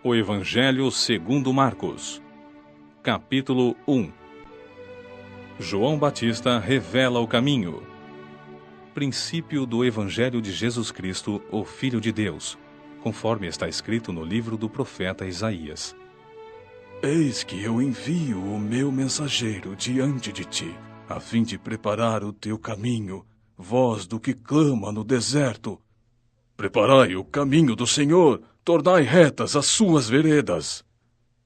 O Evangelho segundo Marcos, capítulo 1. João Batista revela o caminho. Princípio do Evangelho de Jesus Cristo, o Filho de Deus, conforme está escrito no livro do profeta Isaías. Eis que eu envio o meu mensageiro diante de ti, a fim de preparar o teu caminho, voz do que clama no deserto. Preparai o caminho do Senhor, tornai retas as suas veredas.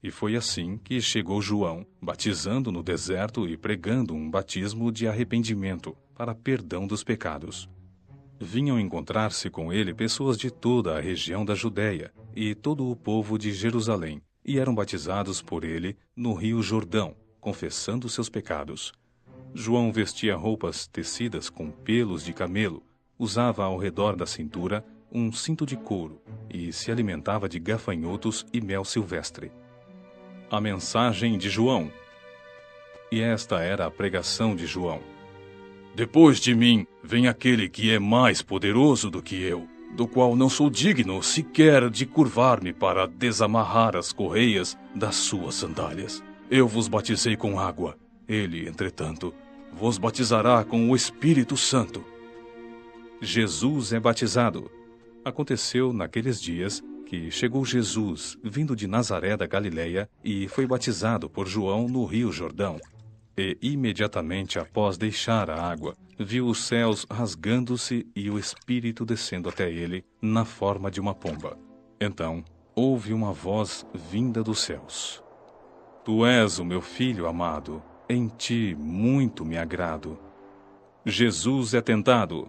E foi assim que chegou João, batizando no deserto e pregando um batismo de arrependimento para perdão dos pecados. Vinham encontrar-se com ele pessoas de toda a região da Judéia e todo o povo de Jerusalém, e eram batizados por ele no rio Jordão, confessando seus pecados. João vestia roupas tecidas com pelos de camelo, usava ao redor da cintura um cinto de couro e se alimentava de gafanhotos e mel silvestre. A mensagem de João. E esta era a pregação de João. Depois de mim vem aquele que é mais poderoso do que eu, do qual não sou digno sequer de curvar-me para desamarrar as correias das suas sandálias. Eu vos batizei com água, ele, entretanto, vos batizará com o Espírito Santo. Jesus é batizado. Aconteceu naqueles dias que chegou Jesus, vindo de Nazaré da Galileia, e foi batizado por João no rio Jordão. E imediatamente após deixar a água, viu os céus rasgando-se e o Espírito descendo até ele, na forma de uma pomba. Então, houve uma voz vinda dos céus. Tu és o meu filho amado, em ti muito me agrado. Jesus é tentado.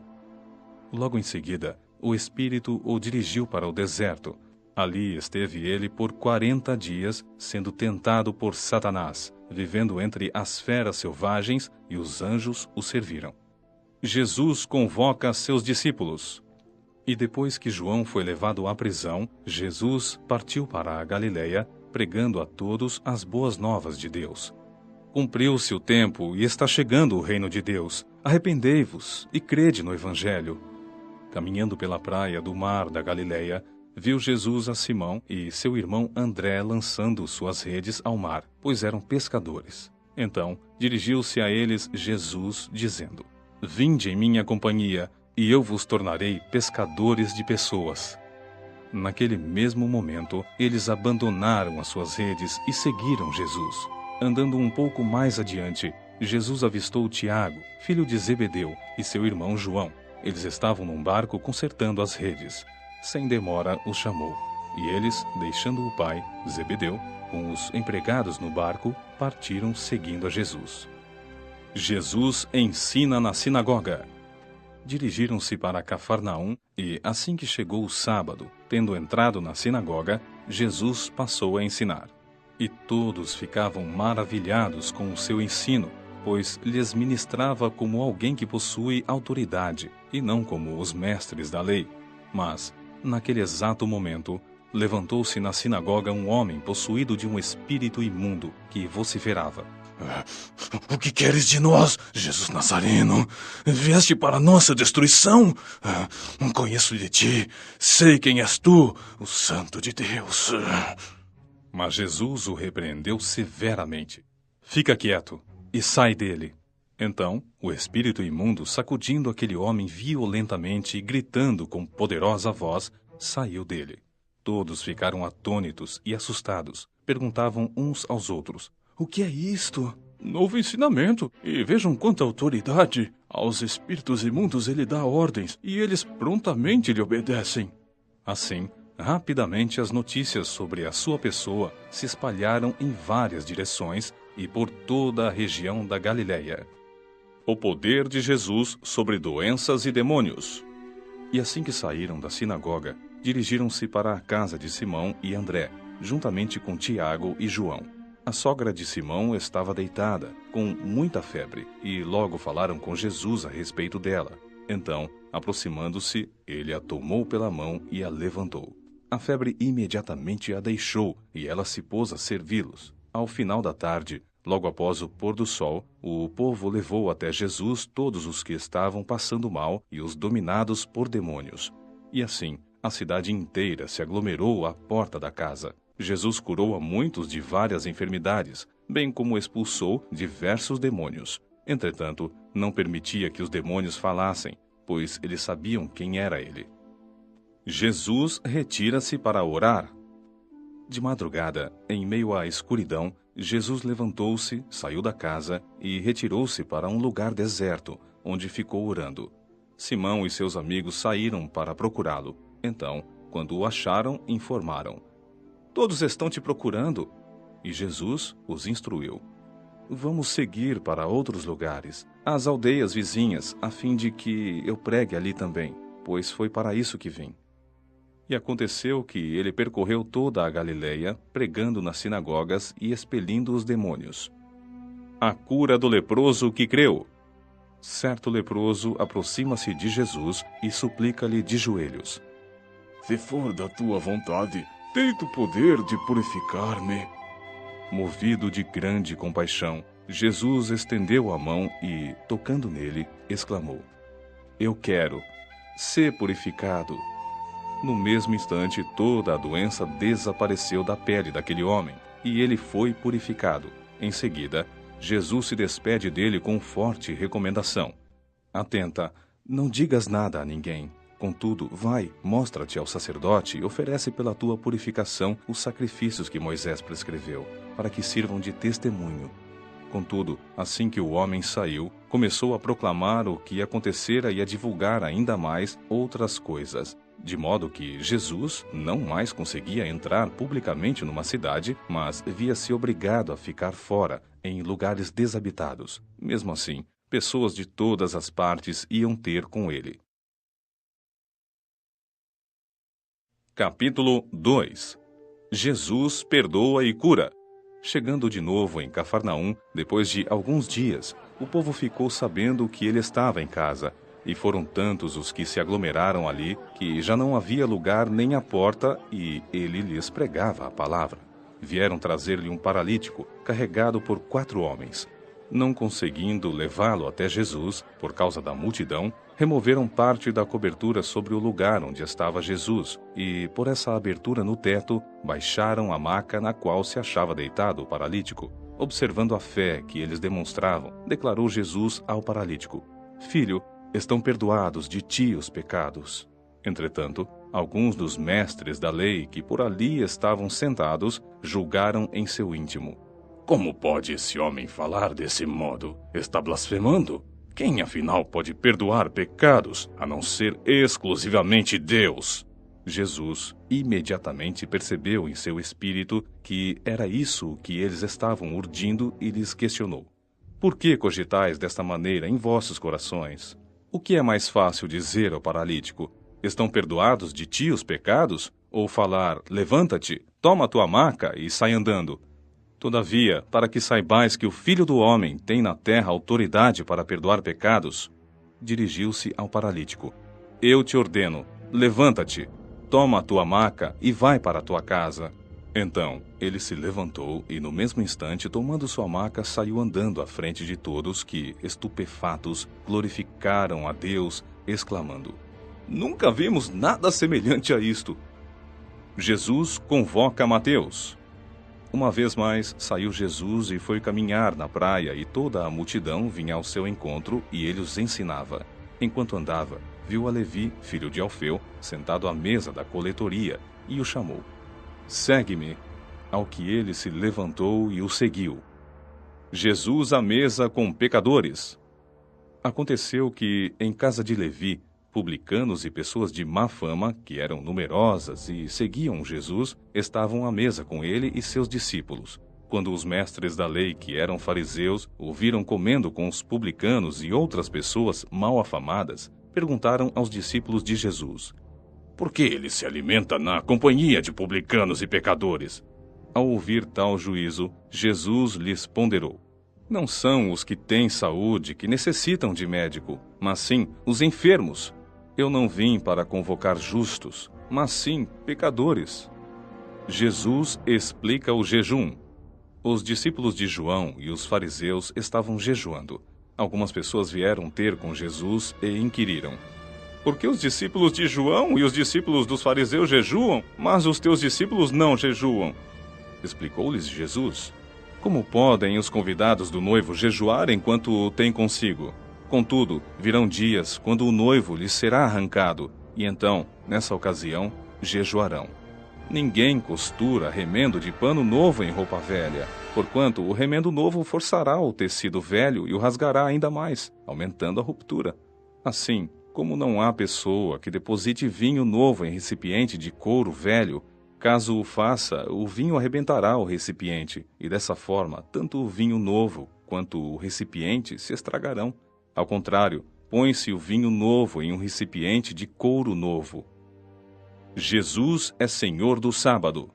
Logo em seguida, o Espírito o dirigiu para o deserto. Ali esteve ele por 40 dias, sendo tentado por Satanás, vivendo entre as feras selvagens, e os anjos o serviram. Jesus convoca seus discípulos. E depois que João foi levado à prisão, Jesus partiu para a Galileia, pregando a todos as boas novas de Deus. Cumpriu-se o tempo e está chegando o reino de Deus. Arrependei-vos e crede no Evangelho. Caminhando pela praia do mar da Galileia, viu Jesus a Simão e seu irmão André lançando suas redes ao mar, pois eram pescadores. Então, dirigiu-se a eles Jesus, dizendo: Vinde em minha companhia, e eu vos tornarei pescadores de pessoas. Naquele mesmo momento, eles abandonaram as suas redes e seguiram Jesus. Andando um pouco mais adiante, Jesus avistou Tiago, filho de Zebedeu, e seu irmão João. Eles estavam num barco consertando as redes. Sem demora os chamou, e eles, deixando o pai, Zebedeu, com os empregados no barco, partiram seguindo a Jesus. Jesus ensina na sinagoga. Dirigiram-se para Cafarnaum, e assim que chegou o sábado, tendo entrado na sinagoga, Jesus passou a ensinar. E todos ficavam maravilhados com o seu ensino, pois lhes ministrava como alguém que possui autoridade, e não como os mestres da lei. Mas, naquele exato momento, levantou-se na sinagoga um homem possuído de um espírito imundo, que vociferava: O que queres de nós, Jesus Nazareno? Vieste para nossa destruição? Conheço de ti, sei quem és tu, o Santo de Deus. Mas Jesus o repreendeu severamente. Fica quieto e sai dele. Então, o espírito imundo, sacudindo aquele homem violentamente e gritando com poderosa voz, saiu dele. Todos ficaram atônitos e assustados. Perguntavam uns aos outros: O que é isto? Novo ensinamento. E vejam quanta autoridade. Aos espíritos imundos ele dá ordens, e eles prontamente lhe obedecem. Assim, rapidamente as notícias sobre a sua pessoa se espalharam em várias direções e por toda a região da Galileia. O poder de Jesus sobre doenças e demônios. E assim que saíram da sinagoga, dirigiram-se para a casa de Simão e André, juntamente com Tiago e João. A sogra de Simão estava deitada, com muita febre, e logo falaram com Jesus a respeito dela. Então, aproximando-se, ele a tomou pela mão e a levantou. A febre imediatamente a deixou, e ela se pôs a servi-los. Ao final da tarde, logo após o pôr do sol, o povo levou até Jesus todos os que estavam passando mal e os dominados por demônios. E assim, a cidade inteira se aglomerou à porta da casa. Jesus curou a muitos de várias enfermidades, bem como expulsou diversos demônios. Entretanto, não permitia que os demônios falassem, pois eles sabiam quem era ele. Jesus retira-se para orar. De madrugada, em meio à escuridão, Jesus levantou-se, saiu da casa e retirou-se para um lugar deserto, onde ficou orando. Simão e seus amigos saíram para procurá-lo. Então, quando o acharam, informaram: "Todos estão te procurando." E Jesus os instruiu: "Vamos seguir para outros lugares, às aldeias vizinhas, a fim de que eu pregue ali também, pois foi para isso que vim." E aconteceu que ele percorreu toda a Galileia, pregando nas sinagogas e expelindo os demônios. A cura do leproso que creu. Certo leproso aproxima-se de Jesus e suplica-lhe de joelhos: "Se for da tua vontade, tem o poder de purificar-me." Movido de grande compaixão, Jesus estendeu a mão e, tocando nele, exclamou: "Eu quero, ser purificado." No mesmo instante, toda a doença desapareceu da pele daquele homem, e ele foi purificado. Em seguida, Jesus se despede dele com forte recomendação: "Atenta, não digas nada a ninguém. Contudo, vai, mostra-te ao sacerdote e oferece pela tua purificação os sacrifícios que Moisés prescreveu, para que sirvam de testemunho." Contudo, assim que o homem saiu, começou a proclamar o que acontecera e a divulgar ainda mais outras coisas, de modo que Jesus não mais conseguia entrar publicamente numa cidade, mas via-se obrigado a ficar fora, em lugares desabitados. Mesmo assim, pessoas de todas as partes iam ter com ele. Capítulo 2. Jesus perdoa e cura. Chegando de novo em Cafarnaum, depois de alguns dias, o povo ficou sabendo que ele estava em casa, e foram tantos os que se aglomeraram ali que já não havia lugar nem à porta, e ele lhes pregava a palavra. Vieram trazer-lhe um paralítico, carregado por 4 homens. Não conseguindo levá-lo até Jesus, por causa da multidão, removeram parte da cobertura sobre o lugar onde estava Jesus, e, por essa abertura no teto, baixaram a maca na qual se achava deitado o paralítico. Observando a fé que eles demonstravam, declarou Jesus ao paralítico: "Filho, estão perdoados de ti os pecados." Entretanto, alguns dos mestres da lei que por ali estavam sentados julgaram em seu íntimo: "Como pode esse homem falar desse modo? Está blasfemando? Quem, afinal, pode perdoar pecados, a não ser exclusivamente Deus?" Jesus imediatamente percebeu em seu espírito que era isso que eles estavam urdindo e lhes questionou: "Por que cogitais desta maneira em vossos corações? O que é mais fácil dizer ao paralítico: estão perdoados de ti os pecados? Ou falar: levanta-te, toma a tua maca e sai andando? Todavia, para que saibais que o Filho do Homem tem na terra autoridade para perdoar pecados," dirigiu-se ao paralítico: "eu te ordeno, levanta-te, toma a tua maca e vai para a tua casa." Então, ele se levantou e, no mesmo instante, tomando sua maca, saiu andando à frente de todos que, estupefatos, glorificaram a Deus, exclamando: "Nunca vimos nada semelhante a isto." Jesus convoca Mateus. Uma vez mais, saiu Jesus e foi caminhar na praia, e toda a multidão vinha ao seu encontro, e ele os ensinava. Enquanto andava, viu a Levi, filho de Alfeu, sentado à mesa da coletoria, e o chamou: "Segue-me." Ao que ele se levantou e o seguiu. Jesus à mesa com pecadores. Aconteceu que, em casa de Levi, publicanos e pessoas de má fama, que eram numerosas e seguiam Jesus, estavam à mesa com ele e seus discípulos. Quando os mestres da lei, que eram fariseus, o viram comendo com os publicanos e outras pessoas mal afamadas, perguntaram aos discípulos de Jesus: "Por que ele se alimenta na companhia de publicanos e pecadores?" Ao ouvir tal juízo, Jesus lhes ponderou: "Não são os que têm saúde que necessitam de médico, mas sim os enfermos. Eu não vim para convocar justos, mas sim pecadores." Jesus explica o jejum. Os discípulos de João e os fariseus estavam jejuando. Algumas pessoas vieram ter com Jesus e inquiriram: Por que os discípulos de João e os discípulos dos fariseus jejuam, mas os teus discípulos não jejuam? Explicou-lhes Jesus. Como podem os convidados do noivo jejuar enquanto o têm consigo? Contudo, virão dias quando o noivo lhes será arrancado, e então, nessa ocasião, jejuarão. Ninguém costura remendo de pano novo em roupa velha, porquanto o remendo novo forçará o tecido velho e o rasgará ainda mais, aumentando a ruptura. Assim, como não há pessoa que deposite vinho novo em recipiente de couro velho, caso o faça, o vinho arrebentará o recipiente, e dessa forma, tanto o vinho novo quanto o recipiente se estragarão. Ao contrário, põe-se o vinho novo em um recipiente de couro novo. Jesus é Senhor do sábado.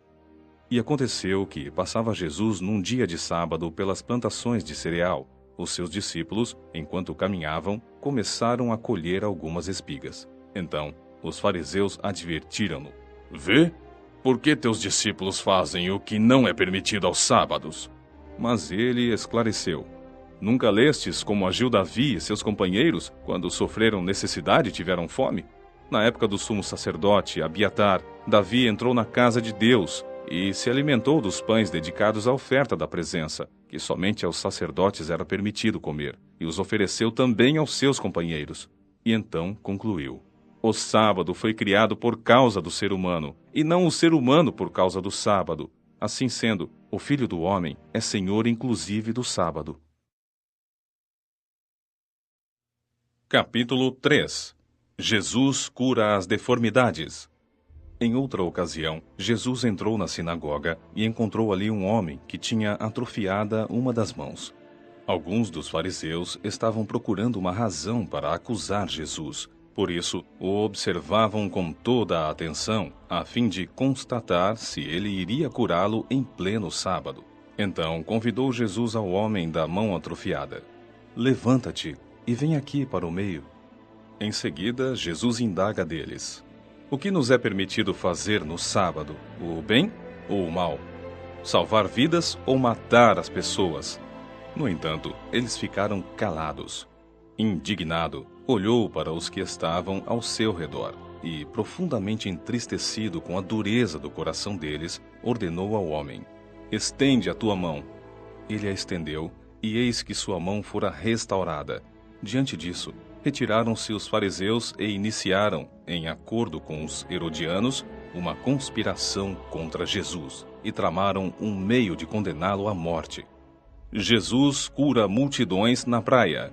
E aconteceu que passava Jesus num dia de sábado pelas plantações de cereal. Os seus discípulos, enquanto caminhavam, começaram a colher algumas espigas. Então, os fariseus advertiram-no. Vê? Por que teus discípulos fazem o que não é permitido aos sábados? Mas ele esclareceu. Nunca lestes como agiu Davi e seus companheiros quando sofreram necessidade e tiveram fome? Na época do sumo sacerdote Abiatar, Davi entrou na casa de Deus e se alimentou dos pães dedicados à oferta da presença, que somente aos sacerdotes era permitido comer, e os ofereceu também aos seus companheiros. E então concluiu: o sábado foi criado por causa do ser humano, e não o ser humano por causa do sábado. Assim sendo, o Filho do Homem é Senhor inclusive do sábado. Capítulo 3. Jesus cura as deformidades. Em outra ocasião, Jesus entrou na sinagoga e encontrou ali um homem que tinha atrofiada uma das mãos. Alguns dos fariseus estavam procurando uma razão para acusar Jesus. Por isso, o observavam com toda a atenção, a fim de constatar se ele iria curá-lo em pleno sábado. Então convidou Jesus ao homem da mão atrofiada. Levanta-te e vem aqui para o meio. Em seguida, Jesus indaga deles: o que nos é permitido fazer no sábado, o bem ou o mal? Salvar vidas ou matar as pessoas? No entanto, eles ficaram calados. Indignado, olhou para os que estavam ao seu redor e, profundamente entristecido com a dureza do coração deles, ordenou ao homem: estende a tua mão. Ele a estendeu, e eis que sua mão fora restaurada. Diante disso, retiraram-se os fariseus e iniciaram, em acordo com os herodianos, uma conspiração contra Jesus e tramaram um meio de condená-lo à morte. Jesus cura multidões na praia.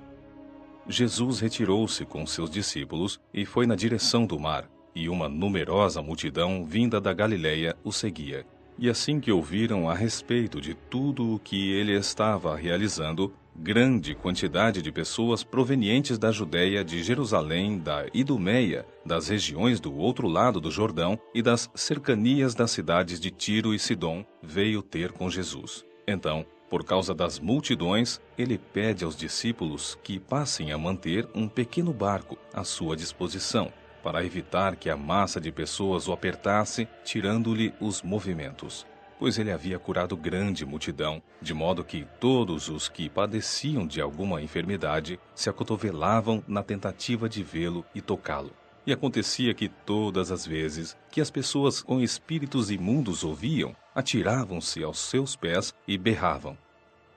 Jesus retirou-se com seus discípulos e foi na direção do mar, e uma numerosa multidão vinda da Galileia o seguia. E assim que ouviram a respeito de tudo o que ele estava realizando, grande quantidade de pessoas provenientes da Judéia, de Jerusalém, da Idumeia, das regiões do outro lado do Jordão e das cercanias das cidades de Tiro e Sidom, veio ter com Jesus. Então, por causa das multidões, ele pede aos discípulos que passem a manter um pequeno barco à sua disposição, para evitar que a massa de pessoas o apertasse, tirando-lhe os movimentos. Pois ele havia curado grande multidão, de modo que todos os que padeciam de alguma enfermidade se acotovelavam na tentativa de vê-lo e tocá-lo. E acontecia que todas as vezes que as pessoas com espíritos imundos ouviam, atiravam-se aos seus pés e berravam: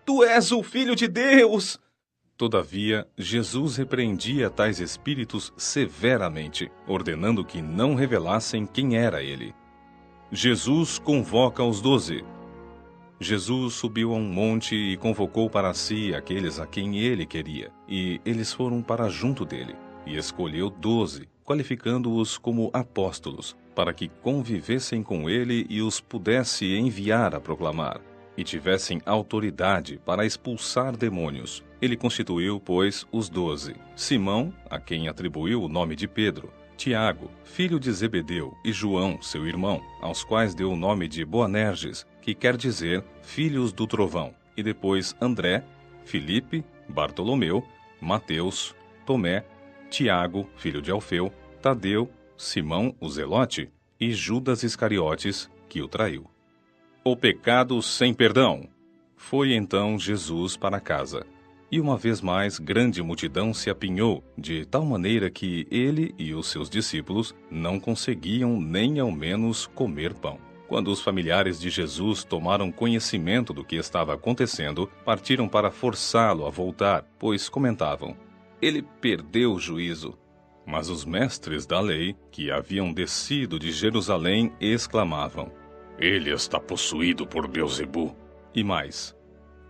Tu és o Filho de Deus! Todavia, Jesus repreendia tais espíritos severamente, ordenando que não revelassem quem era ele. Jesus convoca os 12. Jesus subiu a um monte e convocou para si aqueles a quem ele queria, e eles foram para junto dele, e escolheu 12, qualificando-os como apóstolos, para que convivessem com ele e os pudesse enviar a proclamar, e tivessem autoridade para expulsar demônios. Ele constituiu, pois, os 12: Simão, a quem atribuiu o nome de Pedro, Tiago, filho de Zebedeu, e João, seu irmão, aos quais deu o nome de Boanerges, que quer dizer filhos do trovão, e depois André, Filipe, Bartolomeu, Mateus, Tomé, Tiago, filho de Alfeu, Tadeu, Simão, o Zelote, e Judas Iscariotes, que o traiu. O pecado sem perdão. Foi então Jesus para casa. E uma vez mais, grande multidão se apinhou, de tal maneira que ele e os seus discípulos não conseguiam nem ao menos comer pão. Quando os familiares de Jesus tomaram conhecimento do que estava acontecendo, partiram para forçá-lo a voltar, pois comentavam: ele perdeu o juízo. Mas os mestres da lei, que haviam descido de Jerusalém, exclamavam: ele está possuído por Beelzebu. E mais: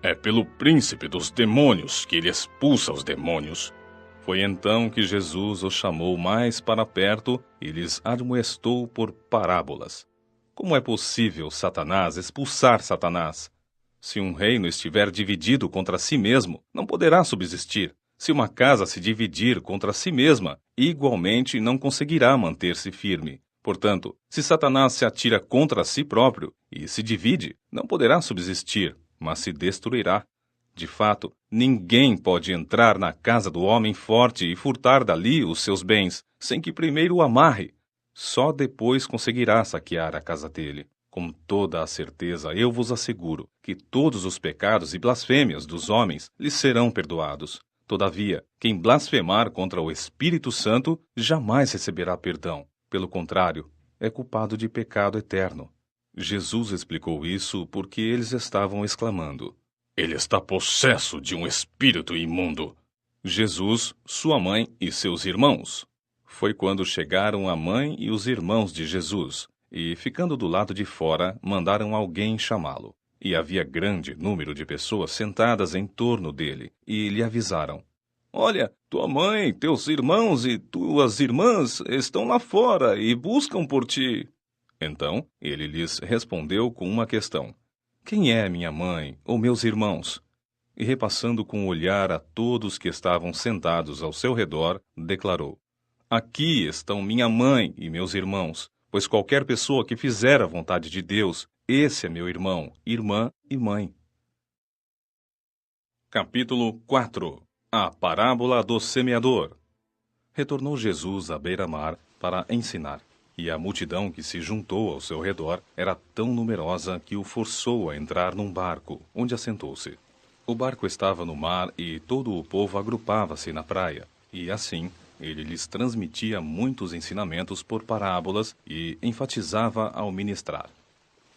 é pelo príncipe dos demônios que ele expulsa os demônios. Foi então que Jesus os chamou mais para perto e lhes admoestou por parábolas. Como é possível Satanás expulsar Satanás? Se um reino estiver dividido contra si mesmo, não poderá subsistir. Se uma casa se dividir contra si mesma, igualmente não conseguirá manter-se firme. Portanto, se Satanás se atira contra si próprio e se divide, não poderá subsistir, mas se destruirá. De fato, ninguém pode entrar na casa do homem forte e furtar dali os seus bens, sem que primeiro o amarre. Só depois conseguirá saquear a casa dele. Com toda a certeza, eu vos asseguro que todos os pecados e blasfêmias dos homens lhes serão perdoados. Todavia, quem blasfemar contra o Espírito Santo jamais receberá perdão. Pelo contrário, é culpado de pecado eterno. Jesus explicou isso porque eles estavam exclamando: ele está possesso de um espírito imundo. Jesus, sua mãe e seus irmãos. Foi quando chegaram a mãe e os irmãos de Jesus, e, ficando do lado de fora, mandaram alguém chamá-lo. E havia grande número de pessoas sentadas em torno dele, e lhe avisaram: olha, tua mãe, teus irmãos e tuas irmãs estão lá fora e buscam por ti. Então, ele lhes respondeu com uma questão: quem é minha mãe ou meus irmãos? E repassando com o olhar a todos que estavam sentados ao seu redor, declarou: aqui estão minha mãe e meus irmãos, pois qualquer pessoa que fizer a vontade de Deus, esse é meu irmão, irmã e mãe. Capítulo 4. A parábola do semeador. Retornou Jesus à beira-mar para ensinar, e a multidão que se juntou ao seu redor era tão numerosa que o forçou a entrar num barco, onde assentou-se. O barco estava no mar e todo o povo agrupava-se na praia, e assim ele lhes transmitia muitos ensinamentos por parábolas e enfatizava ao ministrar: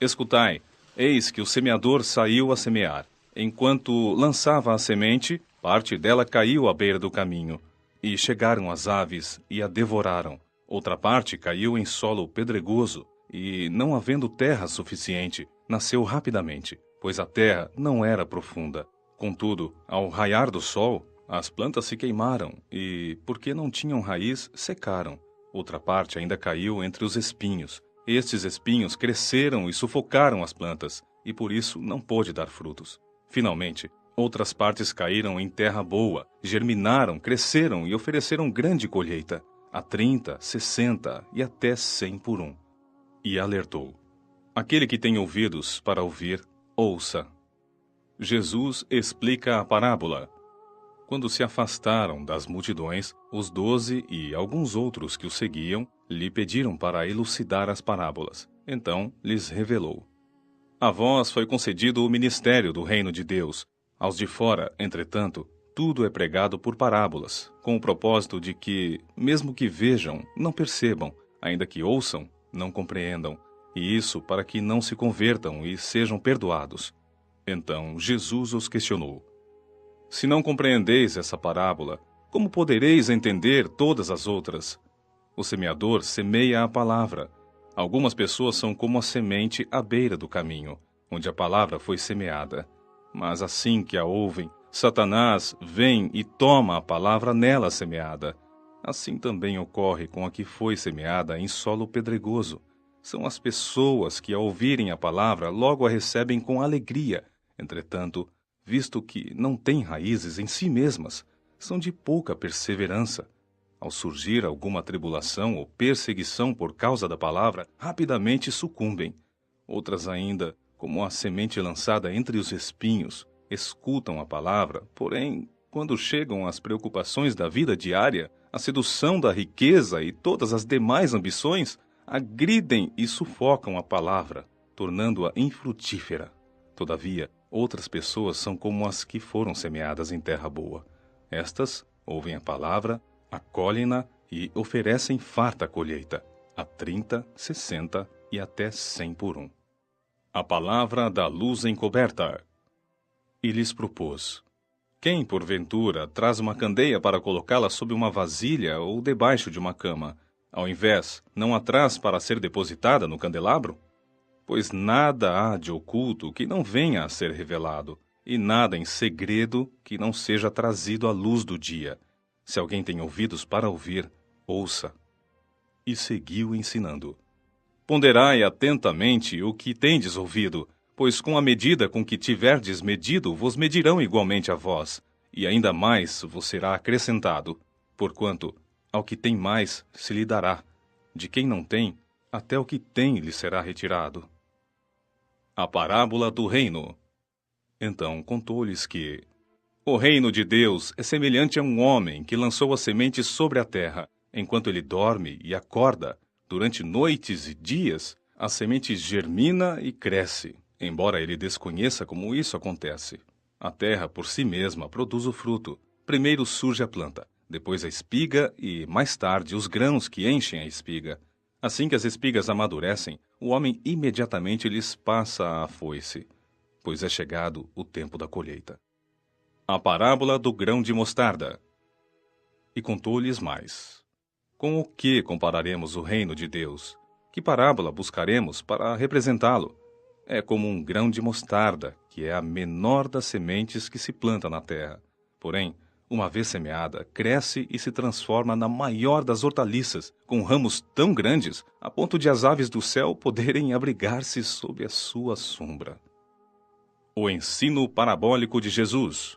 escutai, eis que o semeador saiu a semear. Enquanto lançava a semente, parte dela caiu à beira do caminho, e chegaram as aves e a devoraram. Outra parte caiu em solo pedregoso, e, não havendo terra suficiente, nasceu rapidamente, pois a terra não era profunda. Contudo, ao raiar do sol, as plantas se queimaram e, porque não tinham raiz, secaram. Outra parte ainda caiu entre os espinhos. Estes espinhos cresceram e sufocaram as plantas, e por isso não pôde dar frutos. Finalmente, outras partes caíram em terra boa, germinaram, cresceram e ofereceram grande colheita, a 30, 60 e até 100 por um. E alertou: aquele que tem ouvidos para ouvir, ouça. Jesus explica a parábola. Quando se afastaram das multidões, os 12 e alguns outros que o seguiam lhe pediram para elucidar as parábolas. Então lhes revelou: a vós foi concedido o ministério do reino de Deus. Aos de fora, entretanto, tudo é pregado por parábolas, com o propósito de que, mesmo que vejam, não percebam, ainda que ouçam, não compreendam, e isso para que não se convertam e sejam perdoados. Então Jesus os questionou: se não compreendeis essa parábola, como podereis entender todas as outras? O semeador semeia a palavra. Algumas pessoas são como a semente à beira do caminho, onde a palavra foi semeada. Mas assim que a ouvem, Satanás vem e toma a palavra nela semeada. Assim também ocorre com a que foi semeada em solo pedregoso. São as pessoas que, ao ouvirem a palavra, logo a recebem com alegria. Entretanto, visto que não têm raízes em si mesmas, são de pouca perseverança. Ao surgir alguma tribulação ou perseguição por causa da palavra, rapidamente sucumbem. Outras ainda, como a semente lançada entre os espinhos, escutam a palavra, porém, quando chegam as preocupações da vida diária, a sedução da riqueza e todas as demais ambições, agridem e sufocam a palavra, tornando-a infrutífera. Todavia, Outras pessoas são como as que foram semeadas em terra boa. Estas ouvem a palavra, acolhem-na e oferecem farta colheita, a 30, 60 e até 100 por um. A palavra da luz encoberta. E lhes propôs: quem, porventura, traz uma candeia para colocá-la sob uma vasilha ou debaixo de uma cama? Ao invés, não a traz para ser depositada no candelabro? Pois nada há de oculto que não venha a ser revelado, e nada em segredo que não seja trazido à luz do dia. Se alguém tem ouvidos para ouvir, ouça. E seguiu ensinando: ponderai atentamente o que tendes ouvido, pois com a medida com que tiverdes medido, vos medirão igualmente a vós, e ainda mais vos será acrescentado, porquanto ao que tem mais se lhe dará, de quem não tem, até o que tem lhe será retirado. A parábola do reino. Então contou-lhes que o reino de Deus é semelhante a um homem que lançou a semente sobre a terra. Enquanto ele dorme e acorda, durante noites e dias, a semente germina e cresce, embora ele desconheça como isso acontece. A terra por si mesma produz o fruto. Primeiro surge a planta, depois a espiga e, mais tarde, os grãos que enchem a espiga. Assim que as espigas amadurecem, o homem imediatamente lhes passa a foice, pois é chegado o tempo da colheita. A parábola do grão de mostarda. E contou-lhes mais: com o que compararemos o reino de Deus? Que parábola buscaremos para representá-lo? É como um grão de mostarda, que é a menor das sementes que se planta na terra. Porém, uma vez semeada, cresce e se transforma na maior das hortaliças, com ramos tão grandes, a ponto de as aves do céu poderem abrigar-se sob a sua sombra. O ensino parabólico de Jesus.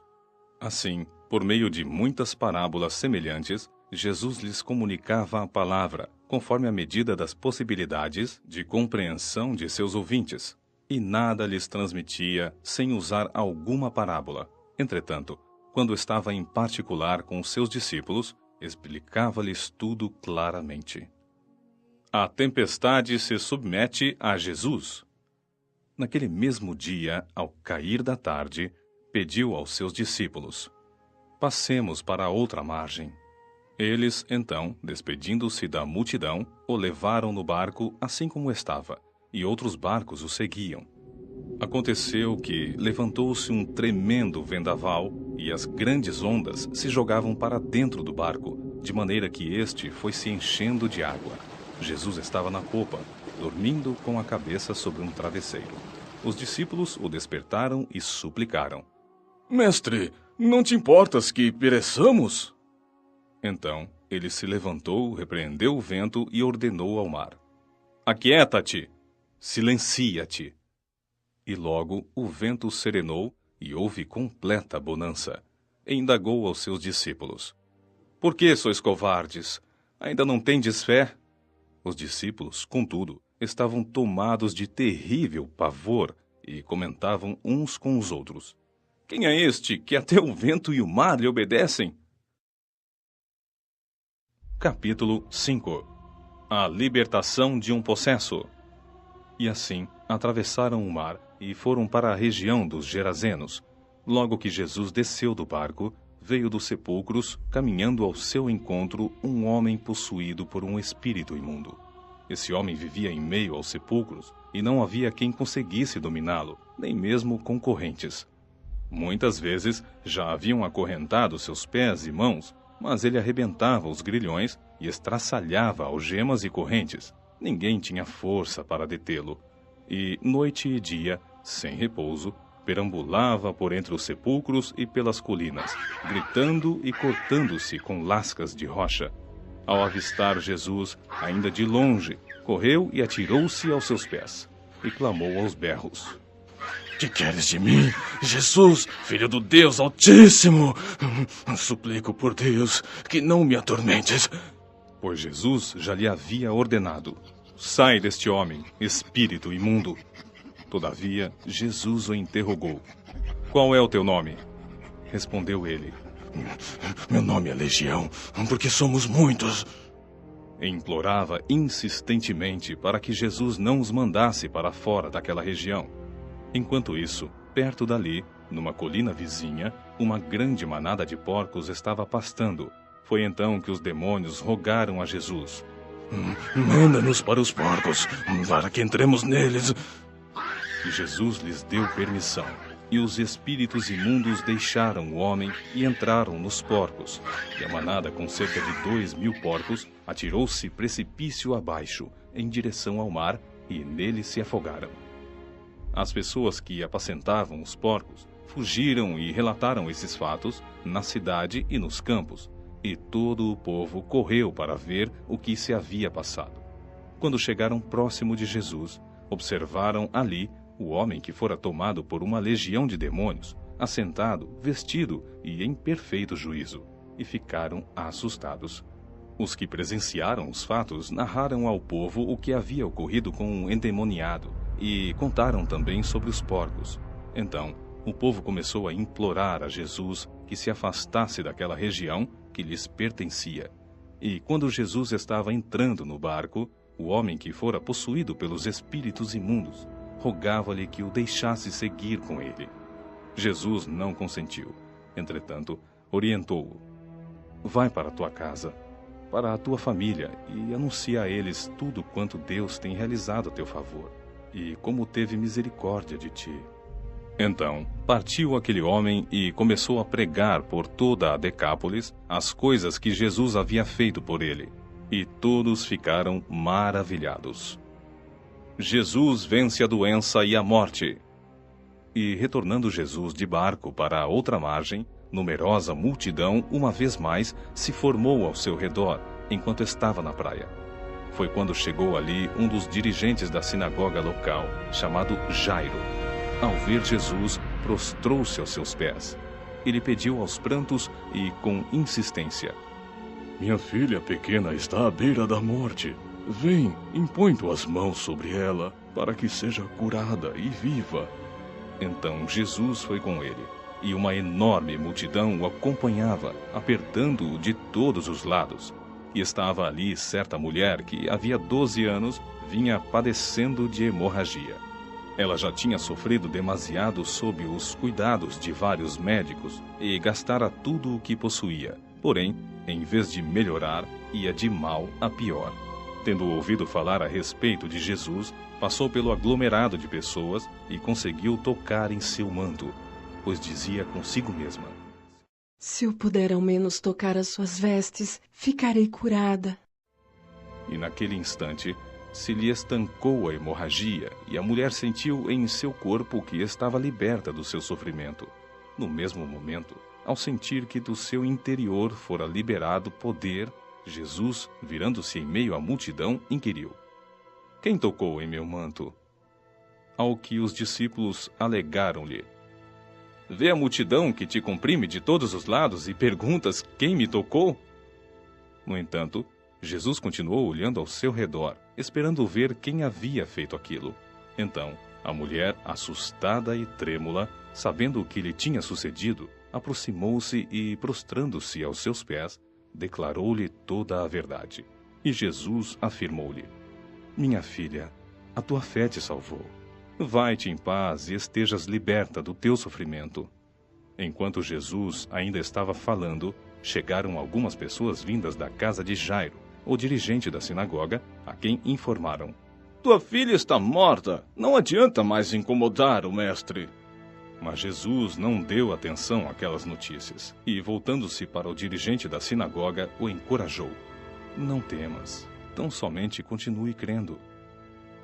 Assim, por meio de muitas parábolas semelhantes, Jesus lhes comunicava a palavra, conforme a medida das possibilidades de compreensão de seus ouvintes, e nada lhes transmitia sem usar alguma parábola. Entretanto, quando estava em particular com os seus discípulos, explicava-lhes tudo claramente. A tempestade se submete a Jesus. Naquele mesmo dia, ao cair da tarde, pediu aos seus discípulos: passemos para a outra margem. Eles, então, despedindo-se da multidão, o levaram no barco assim como estava, e outros barcos o seguiam. Aconteceu que levantou-se um tremendo vendaval, e as grandes ondas se jogavam para dentro do barco, de maneira que este foi se enchendo de água. Jesus estava na popa, dormindo com a cabeça sobre um travesseiro. Os discípulos o despertaram e suplicaram: Mestre, não te importas que pereçamos? Então ele se levantou, repreendeu o vento e ordenou ao mar: aquieta-te, silencia-te. E logo o vento serenou e houve completa bonança. E indagou aos seus discípulos: por que sois covardes? Ainda não tendes fé? Os discípulos, contudo, estavam tomados de terrível pavor e comentavam uns com os outros: quem é este que até o vento e o mar lhe obedecem? Capítulo 5. A libertação de um possesso. E assim atravessaram o mar e foram para a região dos Gerazenos. Logo que Jesus desceu do barco, veio dos sepulcros, caminhando ao seu encontro, um homem possuído por um espírito imundo. Esse homem vivia em meio aos sepulcros, e não havia quem conseguisse dominá-lo, nem mesmo concorrentes. Muitas vezes já haviam acorrentado seus pés e mãos, mas ele arrebentava os grilhões e estraçalhava algemas e correntes. Ninguém tinha força para detê-lo. E, noite e dia, sem repouso, perambulava por entre os sepulcros e pelas colinas, gritando e cortando-se com lascas de rocha. Ao avistar Jesus, ainda de longe, correu e atirou-se aos seus pés, e clamou aos berros: Que queres de mim, Jesus, Filho do Deus Altíssimo? Suplico por Deus que não me atormentes. Pois Jesus já lhe havia ordenado: sai deste homem, espírito imundo. Todavia, Jesus o interrogou: qual é o teu nome? Respondeu ele: meu nome é Legião, porque somos muitos. E implorava insistentemente para que Jesus não os mandasse para fora daquela região. Enquanto isso, Perto dali, numa colina vizinha, uma grande manada de porcos estava pastando. Foi então que os demônios rogaram a Jesus: Manda-nos para os porcos, para que entremos neles. E Jesus lhes deu permissão. E os espíritos imundos deixaram o homem e entraram nos porcos. E a manada, com cerca de 2.000 porcos, atirou-se precipício abaixo, em direção ao mar, e nele se afogaram. As pessoas que apacentavam os porcos fugiram e relataram esses fatos na cidade e nos campos, e todo o povo correu para ver o que se havia passado. Quando chegaram próximo de Jesus, observaram ali o homem que fora tomado por uma legião de demônios, assentado, vestido e em perfeito juízo, e ficaram assustados. Os que presenciaram os fatos narraram ao povo o que havia ocorrido com o endemoniado e contaram também sobre os porcos. Então, o povo começou a implorar a Jesus que se afastasse daquela região que lhes pertencia. E quando Jesus estava entrando no barco, o homem que fora possuído pelos espíritos imundos rogava-lhe que o deixasse seguir com ele. Jesus não consentiu. Entretanto, orientou-o: vai para a tua casa, para a tua família, e anuncia a eles tudo quanto Deus tem realizado a teu favor, e como teve misericórdia de ti. Então, partiu aquele homem e começou a pregar por toda a Decápolis as coisas que Jesus havia feito por ele, e todos ficaram maravilhados. Jesus vence a doença e a morte. E retornando Jesus de barco para a outra margem, numerosa multidão, uma vez mais, se formou ao seu redor, enquanto estava na praia. Foi quando chegou ali um dos dirigentes da sinagoga local, chamado Jairo. Ao ver Jesus, prostrou-se aos seus pés. Ele pediu aos prantos e com insistência: minha filha pequena está à beira da morte. Vem, impõe tuas mãos sobre ela, para que seja curada e viva. Então Jesus foi com ele, e uma enorme multidão o acompanhava, apertando-o de todos os lados. E estava ali certa mulher que havia 12 anos vinha padecendo de hemorragia. Ela já tinha sofrido demasiado sob os cuidados de vários médicos e gastara tudo o que possuía. Porém, em vez de melhorar, ia de mal a pior. Tendo ouvido falar a respeito de Jesus, passou pelo aglomerado de pessoas e conseguiu tocar em seu manto, pois dizia consigo mesma: se eu puder ao menos tocar as suas vestes, ficarei curada. E naquele instante se lhe estancou a hemorragia e a mulher sentiu em seu corpo que estava liberta do seu sofrimento. No mesmo momento, ao sentir que do seu interior fora liberado poder, Jesus, virando-se em meio à multidão, inquiriu: quem tocou em meu manto? Ao que os discípulos alegaram-lhe: vê a multidão que te comprime de todos os lados e perguntas quem me tocou? No entanto, Jesus continuou olhando ao seu redor, esperando ver quem havia feito aquilo. Então, a mulher, assustada e trêmula, sabendo o que lhe tinha sucedido, aproximou-se e, prostrando-se aos seus pés, declarou-lhe toda a verdade. E Jesus afirmou-lhe: minha filha, a tua fé te salvou. Vai-te em paz e estejas liberta do teu sofrimento. Enquanto Jesus ainda estava falando, chegaram algumas pessoas vindas da casa de Jairo, o dirigente da sinagoga, a quem informaram: tua filha está morta, não adianta mais incomodar o mestre. Mas Jesus não deu atenção àquelas notícias, e voltando-se para o dirigente da sinagoga, o encorajou: não temas, tão somente continue crendo.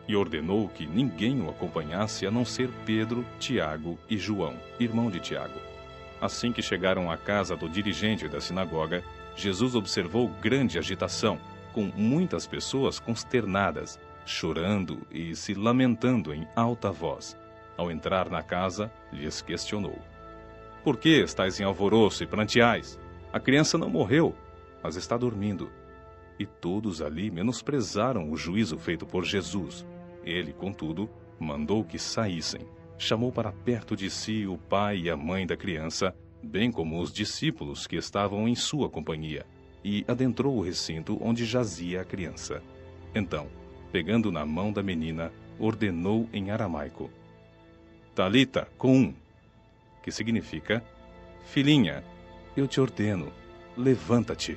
E ordenou que ninguém o acompanhasse a não ser Pedro, Tiago e João, irmão de Tiago. Assim que chegaram à casa do dirigente da sinagoga, Jesus observou grande agitação, com muitas pessoas consternadas, chorando e se lamentando em alta voz. Ao entrar na casa, lhes questionou: por que estáis em alvoroço e pranteais? A criança não morreu, mas está dormindo. E todos ali menosprezaram o juízo feito por Jesus. Ele, contudo, mandou que saíssem. Chamou para perto de si o pai e a mãe da criança, bem como os discípulos que estavam em sua companhia, e adentrou o recinto onde jazia a criança. Então, pegando na mão da menina, ordenou em aramaico: talita koum, que significa: filhinha, eu te ordeno, levanta-te.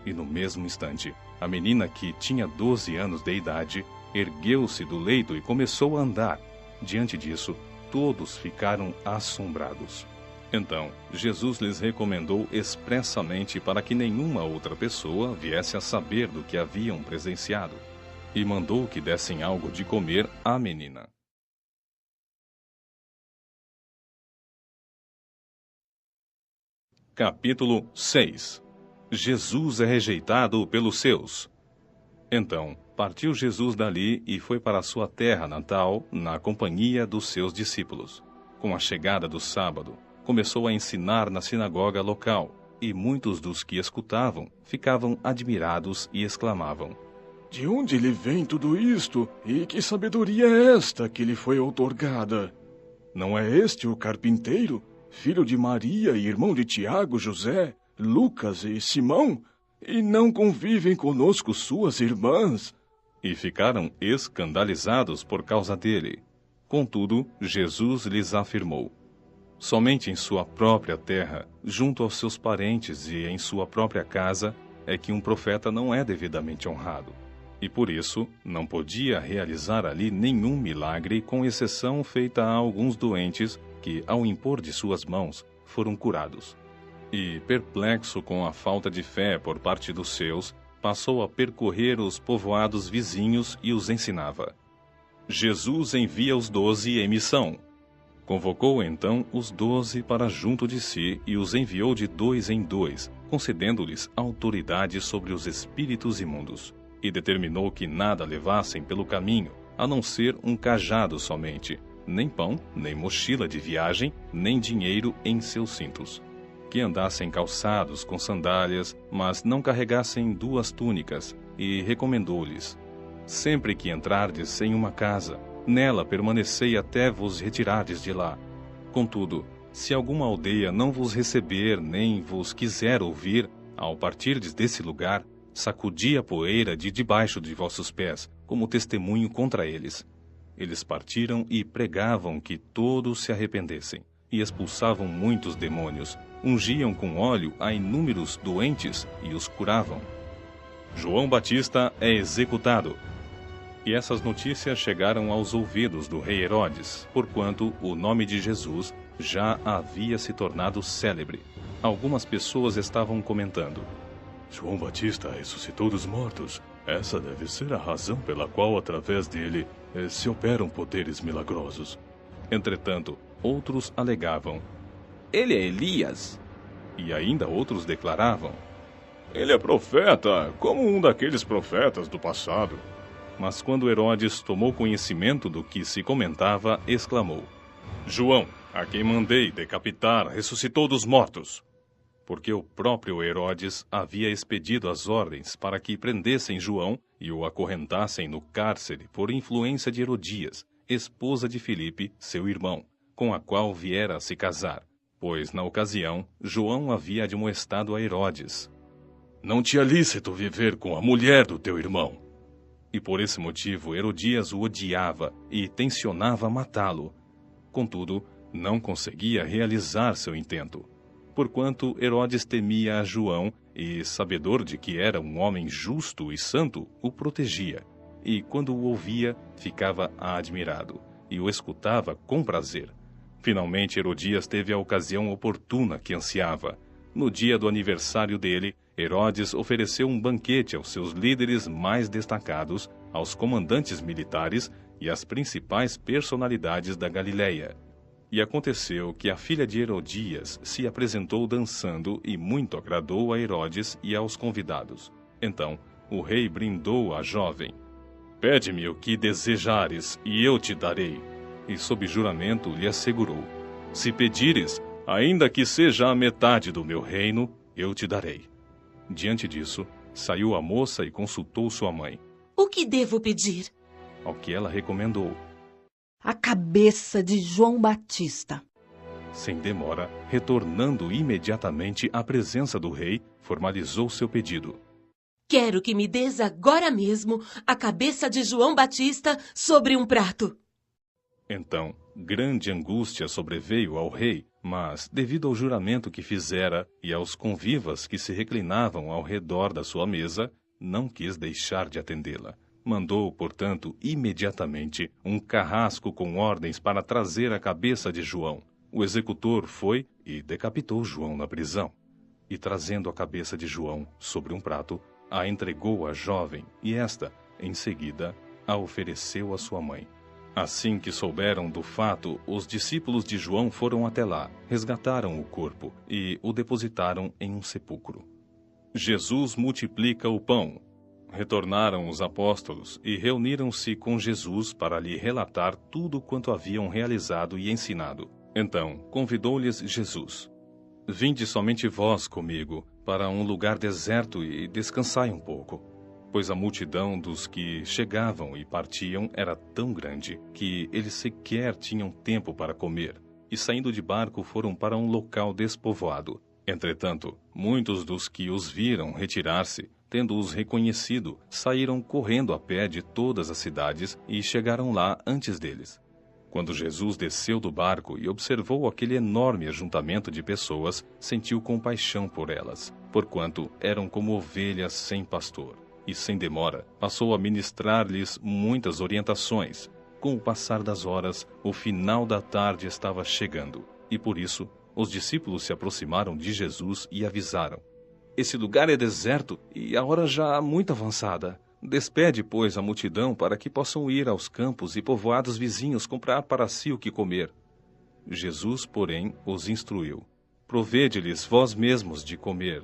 E no mesmo instante, a menina, que tinha 12 anos de idade, ergueu-se do leito e começou a andar. Diante disso, todos ficaram assombrados. Então, Jesus lhes recomendou expressamente para que nenhuma outra pessoa viesse a saber do que haviam presenciado, e mandou que dessem algo de comer à menina. Capítulo 6. Jesus é rejeitado pelos seus. Então, partiu Jesus dali e foi para a sua terra natal, na companhia dos seus discípulos. Com a chegada do sábado, começou a ensinar na sinagoga local, e muitos dos que escutavam ficavam admirados e exclamavam: De onde lhe vem tudo isto? E que sabedoria é esta que lhe foi outorgada? Não é este o carpinteiro, filho de Maria e irmão de Tiago, José, Lucas e Simão? E não convivem conosco suas irmãs? E ficaram escandalizados por causa dele. Contudo, Jesus lhes afirmou: somente em sua própria terra, junto aos seus parentes e em sua própria casa, é que um profeta não é devidamente honrado. E por isso, não podia realizar ali nenhum milagre, com exceção feita a alguns doentes que, ao impor de suas mãos, foram curados. E, perplexo com a falta de fé por parte dos seus, passou a percorrer os povoados vizinhos e os ensinava. Jesus envia os 12 em missão. Convocou então os 12 para junto de si e os enviou de 2 em 2, concedendo-lhes autoridade sobre os espíritos imundos. E determinou que nada levassem pelo caminho, a não ser um cajado somente, nem pão, nem mochila de viagem, nem dinheiro em seus cintos. Que andassem calçados com sandálias, mas não carregassem 2 túnicas, e recomendou-lhes: sempre que entrardes em uma casa, nela permanecei até vos retirardes de lá. Contudo, se alguma aldeia não vos receber, nem vos quiser ouvir, ao partirdes desse lugar, sacudi a poeira de debaixo de vossos pés, como testemunho contra eles. Eles partiram e pregavam que todos se arrependessem, e expulsavam muitos demônios, ungiam com óleo a inúmeros doentes e os curavam. João Batista é executado. E essas notícias chegaram aos ouvidos do rei Herodes, porquanto o nome de Jesus já havia se tornado célebre. Algumas pessoas estavam comentando: João Batista ressuscitou dos mortos. Essa deve ser a razão pela qual, através dele, se operam poderes milagrosos. Entretanto, outros alegavam: ele é Elias. E ainda outros declaravam: ele é profeta, como um daqueles profetas do passado. Mas quando Herodes tomou conhecimento do que se comentava, exclamou: João, a quem mandei decapitar, ressuscitou dos mortos. Porque o próprio Herodes havia expedido as ordens para que prendessem João e o acorrentassem no cárcere por influência de Herodias, esposa de Filipe, seu irmão, com a qual viera a se casar, pois, na ocasião, João havia admoestado a Herodes: não te é lícito viver com a mulher do teu irmão. E por esse motivo Herodias o odiava e tencionava matá-lo. Contudo, não conseguia realizar seu intento, porquanto Herodes temia a João e, sabedor de que era um homem justo e santo, o protegia, e quando o ouvia, ficava admirado, e o escutava com prazer. Finalmente Herodias teve a ocasião oportuna que ansiava. No dia do aniversário dele, Herodes ofereceu um banquete aos seus líderes mais destacados, aos comandantes militares e às principais personalidades da Galileia. E aconteceu que a filha de Herodias se apresentou dançando e muito agradou a Herodes e aos convidados. Então, o rei brindou a jovem: pede-me o que desejares e eu te darei. E sob juramento lhe assegurou: se pedires, ainda que seja a metade do meu reino, eu te darei. Diante disso, saiu a moça e consultou sua mãe. O que devo pedir? Ao que ela recomendou: a cabeça de João Batista. Sem demora, retornando imediatamente à presença do rei, formalizou seu pedido: quero que me des agora mesmo a cabeça de João Batista sobre um prato. Então, grande angústia sobreveio ao rei, mas, devido ao juramento que fizera e aos convivas que se reclinavam ao redor da sua mesa, não quis deixar de atendê-la. Mandou, portanto, imediatamente um carrasco com ordens para trazer a cabeça de João. O executor foi e decapitou João na prisão. E, trazendo a cabeça de João sobre um prato, a entregou à jovem, e esta, em seguida, a ofereceu à sua mãe. Assim que souberam do fato, os discípulos de João foram até lá, resgataram o corpo e o depositaram em um sepulcro. Jesus multiplica o pão. Retornaram os apóstolos e reuniram-se com Jesus para lhe relatar tudo quanto haviam realizado e ensinado. Então, convidou-lhes Jesus: Vinde somente vós comigo para um lugar deserto e descansai um pouco. Pois a multidão dos que chegavam e partiam era tão grande que eles sequer tinham tempo para comer, e saindo de barco foram para um local despovoado. Entretanto, muitos dos que os viram retirar-se, tendo-os reconhecido, saíram correndo a pé de todas as cidades e chegaram lá antes deles. Quando Jesus desceu do barco e observou aquele enorme ajuntamento de pessoas, sentiu compaixão por elas, porquanto eram como ovelhas sem pastor. E, sem demora, passou a ministrar-lhes muitas orientações. Com o passar das horas, o final da tarde estava chegando, e por isso, os discípulos se aproximaram de Jesus e avisaram: Esse lugar é deserto e a hora já muito avançada. Despede, pois, a multidão para que possam ir aos campos e povoados vizinhos comprar para si o que comer. Jesus, porém, os instruiu: Provede-lhes vós mesmos de comer.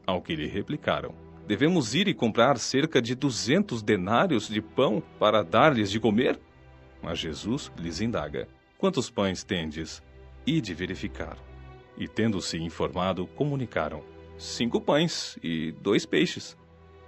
Ao que lhe replicaram: Devemos ir e comprar cerca de 200 denários de pão para dar-lhes de comer? Mas Jesus lhes indaga: Quantos pães tendes? Ide verificar. E, tendo-se informado, comunicaram: 5 pães e 2 peixes.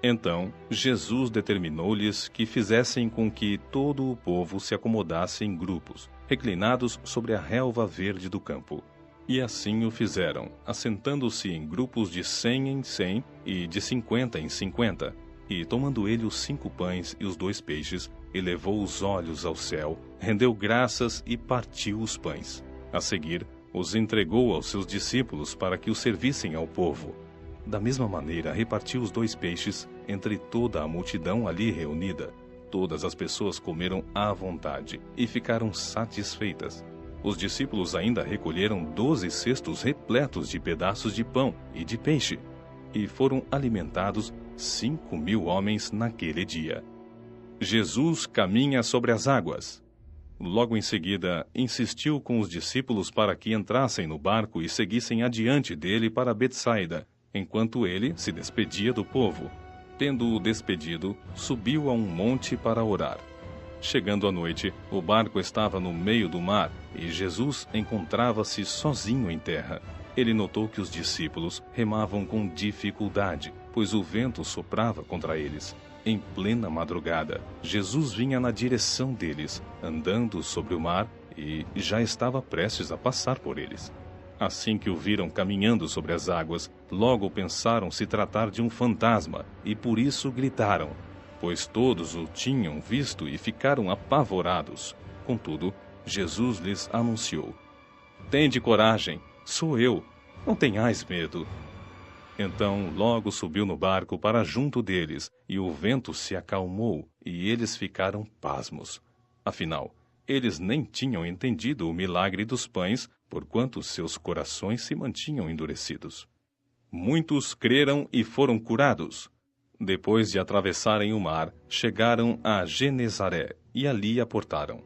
Então, Jesus determinou-lhes que fizessem com que todo o povo se acomodasse em grupos, reclinados sobre a relva verde do campo. E assim o fizeram, assentando-se em grupos de 100 em 100 e de 50 em 50. E, tomando ele os 5 pães e os 2 peixes, elevou os olhos ao céu, rendeu graças e partiu os pães. A seguir, os entregou aos seus discípulos para que os servissem ao povo. Da mesma maneira, repartiu os 2 peixes entre toda a multidão ali reunida. Todas as pessoas comeram à vontade e ficaram satisfeitas. Os discípulos ainda recolheram 12 cestos repletos de pedaços de pão e de peixe, e foram alimentados 5.000 homens naquele dia. Jesus caminha sobre as águas. Logo em seguida, insistiu com os discípulos para que entrassem no barco e seguissem adiante dele para Betsaida, enquanto ele se despedia do povo. Tendo-o despedido, subiu a um monte para orar. Chegando à noite, o barco estava no meio do mar e Jesus encontrava-se sozinho em terra. Ele notou que os discípulos remavam com dificuldade, pois o vento soprava contra eles. Em plena madrugada, Jesus vinha na direção deles, andando sobre o mar, e já estava prestes a passar por eles. Assim que o viram caminhando sobre as águas, logo pensaram se tratar de um fantasma, e por isso gritaram, pois todos o tinham visto e ficaram apavorados. Contudo, Jesus lhes anunciou: Tende coragem, sou eu, não tenhais medo. Então logo subiu no barco para junto deles, e o vento se acalmou, e eles ficaram pasmos. Afinal, eles nem tinham entendido o milagre dos pães, porquanto seus corações se mantinham endurecidos. Muitos creram e foram curados. Depois de atravessarem o mar, chegaram a Genezaré e ali aportaram.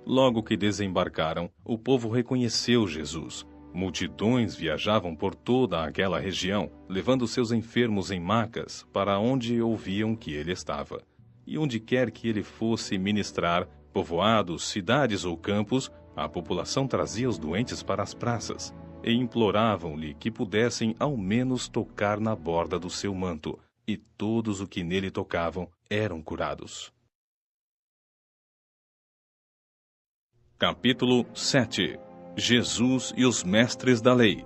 Logo que desembarcaram, o povo reconheceu Jesus. Multidões viajavam por toda aquela região, levando seus enfermos em macas para onde ouviam que ele estava. E onde quer que ele fosse ministrar, povoados, cidades ou campos, a população trazia os doentes para as praças e imploravam-lhe que pudessem ao menos tocar na borda do seu manto, e todos os que nele tocavam eram curados. Capítulo 7. Jesus e os mestres da lei.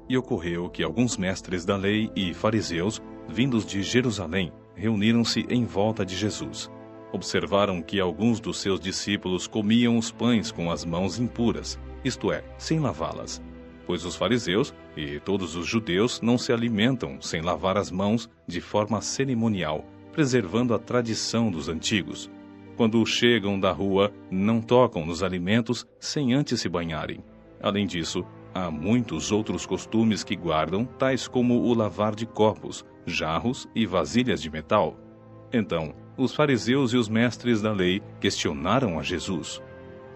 E ocorreu que alguns mestres da lei e fariseus, vindos de Jerusalém, reuniram-se em volta de Jesus. Observaram que alguns dos seus discípulos comiam os pães com as mãos impuras, isto é, sem lavá-las, pois os fariseus e todos os judeus não se alimentam sem lavar as mãos de forma cerimonial, preservando a tradição dos antigos. Quando chegam da rua, não tocam nos alimentos sem antes se banharem. Além disso, há muitos outros costumes que guardam, tais como o lavar de copos, jarros e vasilhas de metal. Então, os fariseus e os mestres da lei questionaram a Jesus.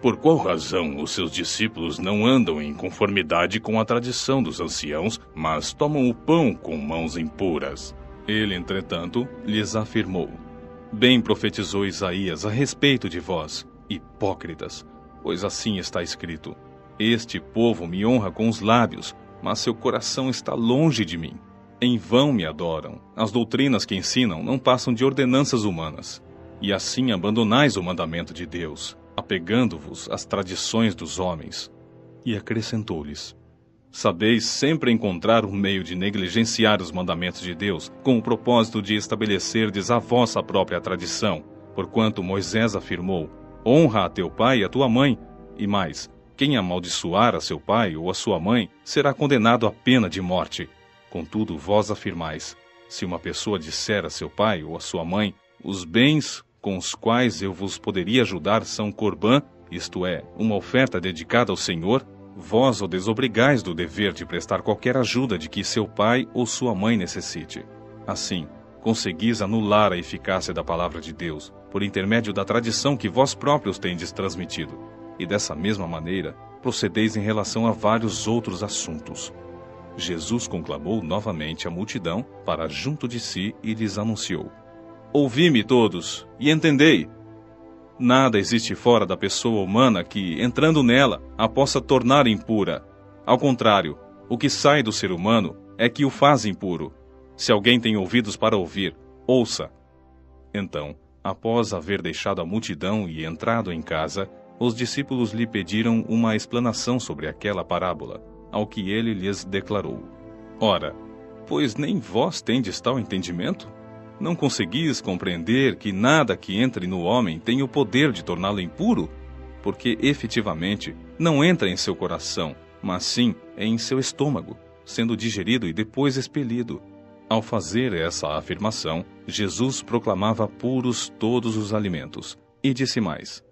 Por qual razão os seus discípulos não andam em conformidade com a tradição dos anciãos, mas tomam o pão com mãos impuras? Ele, entretanto, lhes afirmou: Bem profetizou Isaías a respeito de vós, hipócritas, pois assim está escrito: Este povo me honra com os lábios, mas seu coração está longe de mim. Em vão me adoram. As doutrinas que ensinam não passam de ordenanças humanas. E assim abandonais o mandamento de Deus, apegando-vos às tradições dos homens. E acrescentou-lhes: Sabeis sempre encontrar um meio de negligenciar os mandamentos de Deus, com o propósito de estabelecerdes a vossa própria tradição, porquanto Moisés afirmou: Honra a teu pai e a tua mãe. E mais, quem amaldiçoar a seu pai ou a sua mãe será condenado à pena de morte. Contudo, vós afirmais: se uma pessoa disser a seu pai ou a sua mãe, os bens com os quais eu vos poderia ajudar são corbã, isto é, uma oferta dedicada ao Senhor, vós o desobrigais do dever de prestar qualquer ajuda de que seu pai ou sua mãe necessite. Assim, conseguis anular a eficácia da palavra de Deus, por intermédio da tradição que vós próprios tendes transmitido. E dessa mesma maneira, procedeis em relação a vários outros assuntos. Jesus conclamou novamente a multidão para junto de si e lhes anunciou: Ouvi-me todos, e entendei. Nada existe fora da pessoa humana que, entrando nela, a possa tornar impura. Ao contrário, o que sai do ser humano é que o faz impuro. Se alguém tem ouvidos para ouvir, ouça. Então, após haver deixado a multidão e entrado em casa, os discípulos lhe pediram uma explanação sobre aquela parábola, ao que ele lhes declarou: Ora, pois nem vós tendes tal entendimento? Não conseguis compreender que nada que entre no homem tem o poder de torná-lo impuro? Porque, efetivamente, não entra em seu coração, mas sim em seu estômago, sendo digerido e depois expelido. Ao fazer essa afirmação, Jesus proclamava puros todos os alimentos. E disse mais: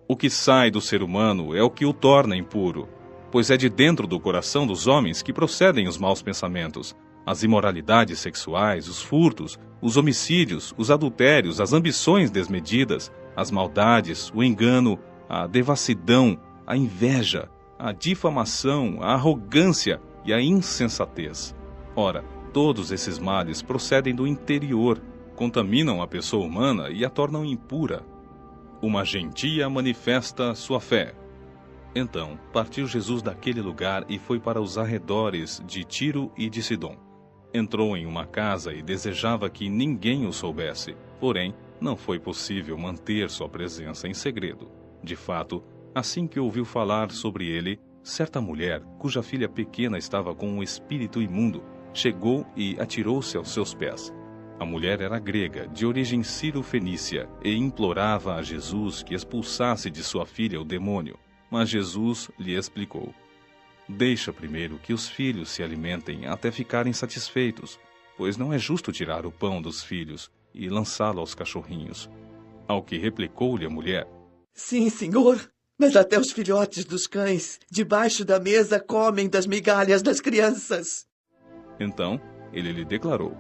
O que sai do ser humano é o que o torna impuro, pois é de dentro do coração dos homens que procedem os maus pensamentos, as imoralidades sexuais, os furtos, os homicídios, os adultérios, as ambições desmedidas, as maldades, o engano, a devassidão, a inveja, a difamação, a arrogância e a insensatez. Ora, todos esses males procedem do interior, contaminam a pessoa humana e a tornam impura. Uma gentia manifesta sua fé. Então, partiu Jesus daquele lugar e foi para os arredores de Tiro e de Sidom. Entrou em uma casa e desejava que ninguém o soubesse, porém, não foi possível manter sua presença em segredo. De fato, assim que ouviu falar sobre ele, certa mulher, cuja filha pequena estava com um espírito imundo, chegou e atirou-se aos seus pés. A mulher era grega, de origem sírio-fenícia, e implorava a Jesus que expulsasse de sua filha o demônio. Mas Jesus lhe explicou: Deixa primeiro que os filhos se alimentem até ficarem satisfeitos, pois não é justo tirar o pão dos filhos e lançá-lo aos cachorrinhos. Ao que replicou-lhe a mulher: Sim, senhor, mas até os filhotes dos cães, debaixo da mesa, comem das migalhas das crianças. Então, ele lhe declarou: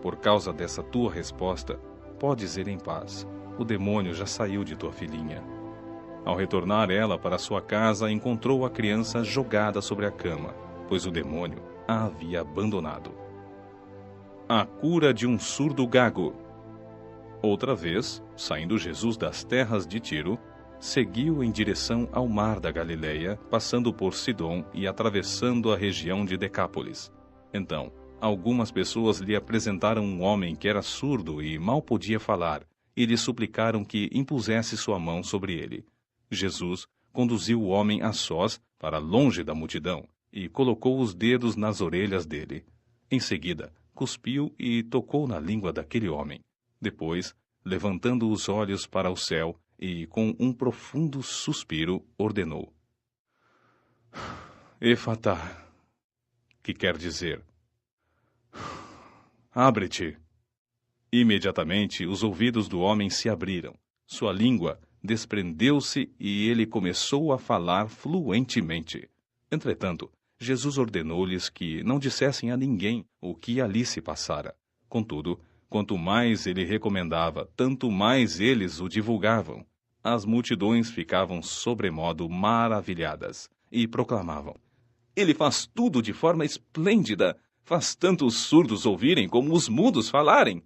Por causa dessa tua resposta, podes ir em paz. O demônio já saiu de tua filhinha. Ao retornar ela para sua casa, encontrou a criança jogada sobre a cama, pois o demônio a havia abandonado. A cura de um surdo gago. Outra vez, saindo Jesus das terras de Tiro, seguiu em direção ao mar da Galileia, passando por Sidom e atravessando a região de Decápolis. Então, algumas pessoas lhe apresentaram um homem que era surdo e mal podia falar, e lhe suplicaram que impusesse sua mão sobre ele. Jesus conduziu o homem a sós para longe da multidão e colocou os dedos nas orelhas dele. Em seguida, cuspiu e tocou na língua daquele homem. Depois, levantando os olhos para o céu e, com um profundo suspiro, ordenou: Efatá, que quer dizer: abre-te. Imediatamente os ouvidos do homem se abriram, sua língua desprendeu-se e ele começou a falar fluentemente. Entretanto, Jesus ordenou-lhes que não dissessem a ninguém o que ali se passara. Contudo, quanto mais ele recomendava, tanto mais eles o divulgavam. As multidões ficavam sobremodo maravilhadas e proclamavam: Ele faz tudo de forma esplêndida, faz tanto os surdos ouvirem como os mudos falarem.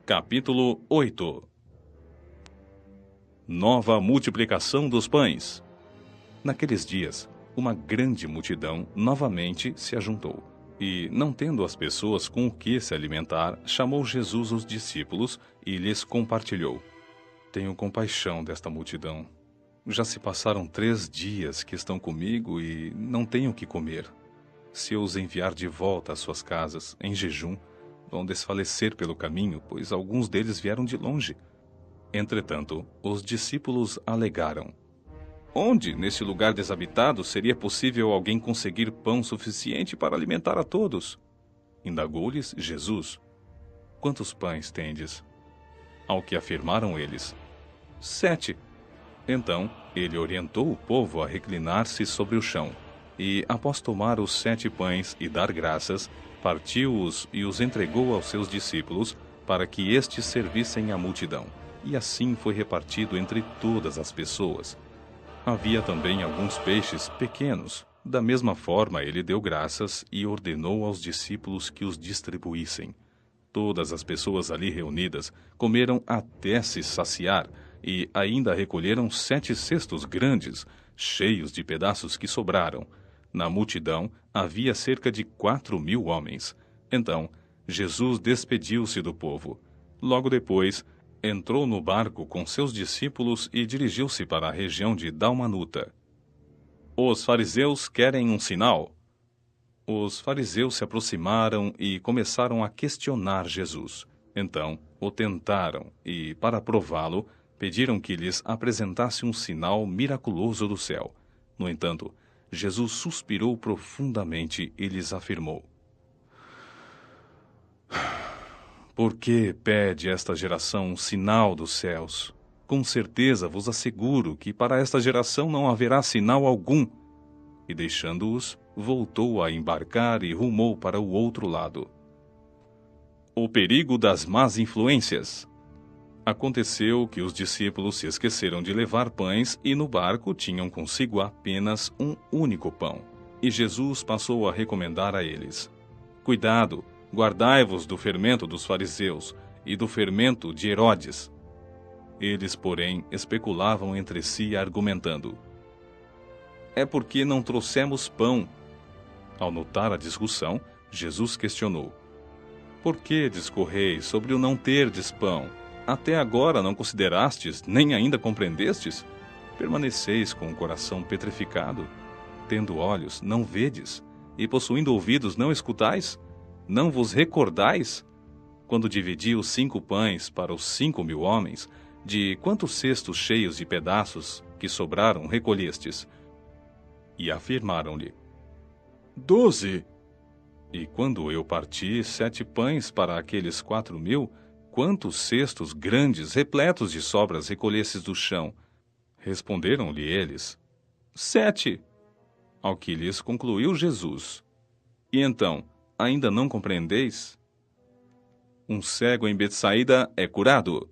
Capítulo 8. Nova multiplicação dos pães. Naqueles dias, uma grande multidão novamente se ajuntou. E, não tendo as pessoas com o que se alimentar, chamou Jesus os discípulos e lhes compartilhou: Tenho compaixão desta multidão. Já se passaram 3 dias que estão comigo e não tenho o que comer. Se eu os enviar de volta às suas casas, em jejum, vão desfalecer pelo caminho, pois alguns deles vieram de longe. Entretanto, os discípulos alegaram: Onde, neste lugar desabitado, seria possível alguém conseguir pão suficiente para alimentar a todos? Indagou-lhes Jesus: Quantos pães tendes? Ao que afirmaram eles: 7. Então, ele orientou o povo a reclinar-se sobre o chão, e, após tomar os 7 pães e dar graças, partiu-os e os entregou aos seus discípulos, para que estes servissem à multidão. E assim foi repartido entre todas as pessoas. Havia também alguns peixes pequenos. Da mesma forma, ele deu graças e ordenou aos discípulos que os distribuíssem. Todas as pessoas ali reunidas comeram até se saciar, e ainda recolheram 7 cestos grandes, cheios de pedaços que sobraram. Na multidão havia cerca de 4.000 homens. Então, Jesus despediu-se do povo. Logo depois, entrou no barco com seus discípulos e dirigiu-se para a região de Dalmanuta. Os fariseus querem um sinal. Os fariseus se aproximaram e começaram a questionar Jesus. Então, o tentaram e, para prová-lo, pediram que lhes apresentasse um sinal miraculoso do céu. No entanto, Jesus suspirou profundamente e lhes afirmou: Por que pede esta geração um sinal dos céus? Com certeza vos asseguro que para esta geração não haverá sinal algum. E deixando-os, voltou a embarcar e rumou para o outro lado. O perigo das más influências. Aconteceu que os discípulos se esqueceram de levar pães e no barco tinham consigo apenas um único pão. E Jesus passou a recomendar a eles: Cuidado, guardai-vos do fermento dos fariseus e do fermento de Herodes. Eles, porém, especulavam entre si, argumentando: É porque não trouxemos pão. Ao notar a discussão, Jesus questionou: Por que discorreis sobre o não terdes pão? Até agora não considerastes, nem ainda compreendestes? Permaneceis com o coração petrificado? Tendo olhos, não vedes? E possuindo ouvidos, não escutais? Não vos recordais? Quando dividi os 5 pães para os 5.000 homens, de quantos cestos cheios de pedaços que sobraram recolhestes? E afirmaram-lhe: 12. E quando eu parti 7 pães para aqueles 4.000, quantos cestos grandes, repletos de sobras, recolhesses do chão? Responderam-lhe eles: 7. Ao que lhes concluiu Jesus: E então, ainda não compreendeis? Um cego em Betsaida é curado.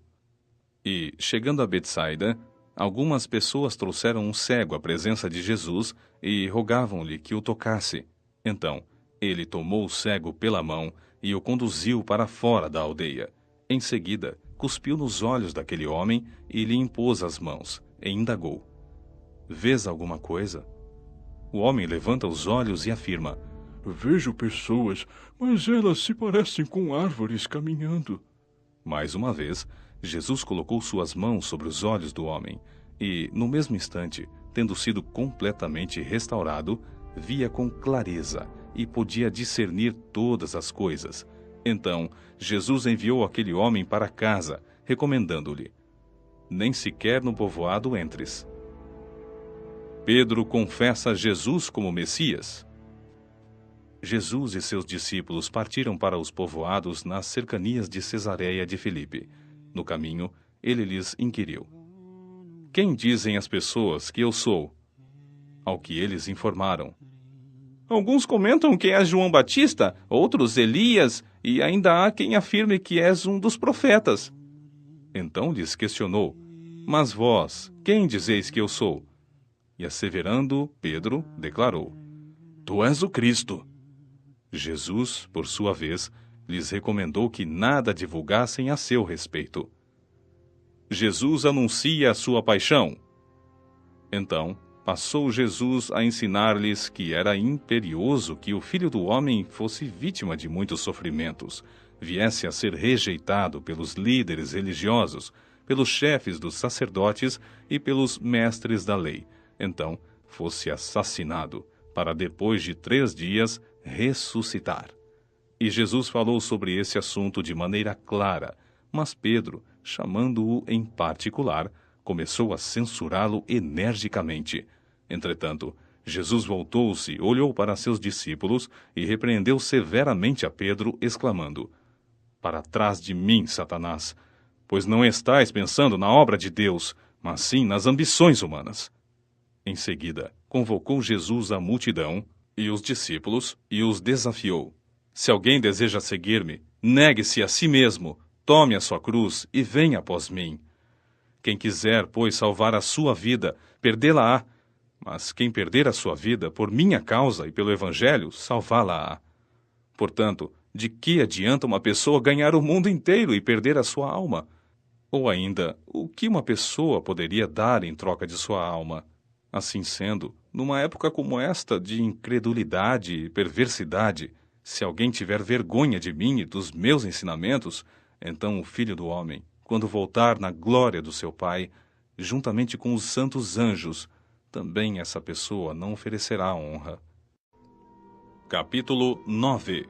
E, chegando a Betsaida, algumas pessoas trouxeram um cego à presença de Jesus e rogavam-lhe que o tocasse. Então, ele tomou o cego pela mão e o conduziu para fora da aldeia. Em seguida, cuspiu nos olhos daquele homem e lhe impôs as mãos, e indagou: Vês alguma coisa? O homem levanta os olhos e afirma: Vejo pessoas, mas elas se parecem com árvores caminhando. Mais uma vez, Jesus colocou suas mãos sobre os olhos do homem, e, no mesmo instante, tendo sido completamente restaurado, via com clareza e podia discernir todas as coisas. Então, Jesus enviou aquele homem para casa, recomendando-lhe: nem sequer no povoado entres. Pedro confessa Jesus como Messias. Jesus e seus discípulos partiram para os povoados nas cercanias de Cesareia de Filipe. No caminho, ele lhes inquiriu: quem dizem as pessoas que eu sou? Ao que eles informaram: alguns comentam que és João Batista, outros Elias, e ainda há quem afirme que és um dos profetas. Então lhes questionou: mas vós, quem dizeis que eu sou? E asseverando, Pedro declarou: tu és o Cristo. Jesus, por sua vez, lhes recomendou que nada divulgassem a seu respeito. Jesus anuncia a sua paixão. Então, passou Jesus a ensinar-lhes que era imperioso que o Filho do Homem fosse vítima de muitos sofrimentos, viesse a ser rejeitado pelos líderes religiosos, pelos chefes dos sacerdotes e pelos mestres da lei. Então, fosse assassinado, para depois de 3 dias ressuscitar. E Jesus falou sobre esse assunto de maneira clara, mas Pedro, chamando-o em particular, começou a censurá-lo energicamente. Entretanto, Jesus voltou-se, olhou para seus discípulos e repreendeu severamente a Pedro, exclamando: para trás de mim, Satanás, pois não estais pensando na obra de Deus, mas sim nas ambições humanas. Em seguida, convocou Jesus a multidão e os discípulos e os desafiou: se alguém deseja seguir-me, negue-se a si mesmo, tome a sua cruz e venha após mim. Quem quiser, pois, salvar a sua vida, perdê-la-á. Mas quem perder a sua vida por minha causa e pelo Evangelho, salvá-la-á. Portanto, de que adianta uma pessoa ganhar o mundo inteiro e perder a sua alma? Ou ainda, o que uma pessoa poderia dar em troca de sua alma? Assim sendo, numa época como esta de incredulidade e perversidade, se alguém tiver vergonha de mim e dos meus ensinamentos, então o Filho do Homem, quando voltar na glória do seu Pai, juntamente com os santos anjos, também essa pessoa não oferecerá honra. Capítulo 9.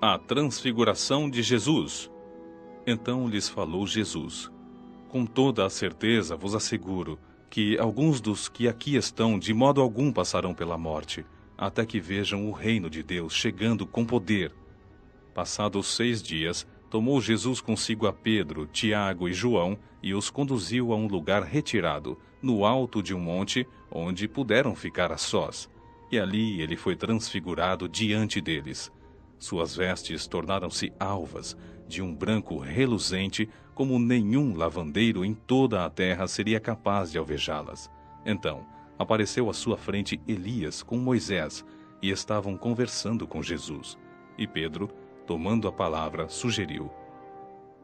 A transfiguração de Jesus. Então lhes falou Jesus: com toda a certeza vos asseguro que alguns dos que aqui estão de modo algum passarão pela morte, até que vejam o reino de Deus chegando com poder. Passados 6 dias, tomou Jesus consigo a Pedro, Tiago e João e os conduziu a um lugar retirado, no alto de um monte, onde puderam ficar a sós. E ali ele foi transfigurado diante deles. Suas vestes tornaram-se alvas, de um branco reluzente, como nenhum lavandeiro em toda a terra seria capaz de alvejá-las. Então, apareceu à sua frente Elias com Moisés, e estavam conversando com Jesus. E Pedro, tomando a palavra, sugeriu: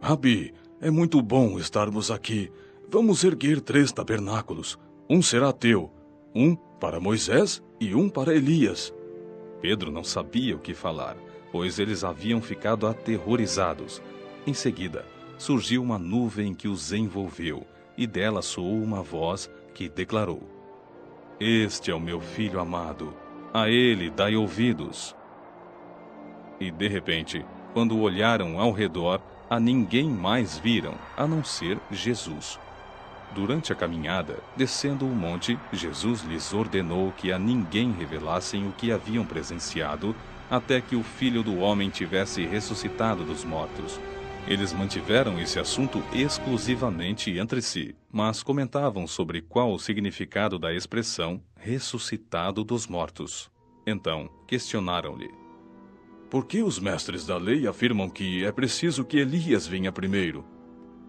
Rabi, é muito bom estarmos aqui. Vamos erguer 3 tabernáculos. Um será teu, um para Moisés e um para Elias. Pedro não sabia o que falar, pois eles haviam ficado aterrorizados. Em seguida, surgiu uma nuvem que os envolveu, e dela soou uma voz que declarou: Este é o meu filho amado, a ele dai ouvidos. E de repente, quando olharam ao redor, a ninguém mais viram, a não ser Jesus. Durante a caminhada, descendo o monte, Jesus lhes ordenou que a ninguém revelassem o que haviam presenciado, até que o Filho do Homem tivesse ressuscitado dos mortos. Eles mantiveram esse assunto exclusivamente entre si, mas comentavam sobre qual o significado da expressão ressuscitado dos mortos. Então, questionaram-lhe: Por que os mestres da lei afirmam que é preciso que Elias venha primeiro?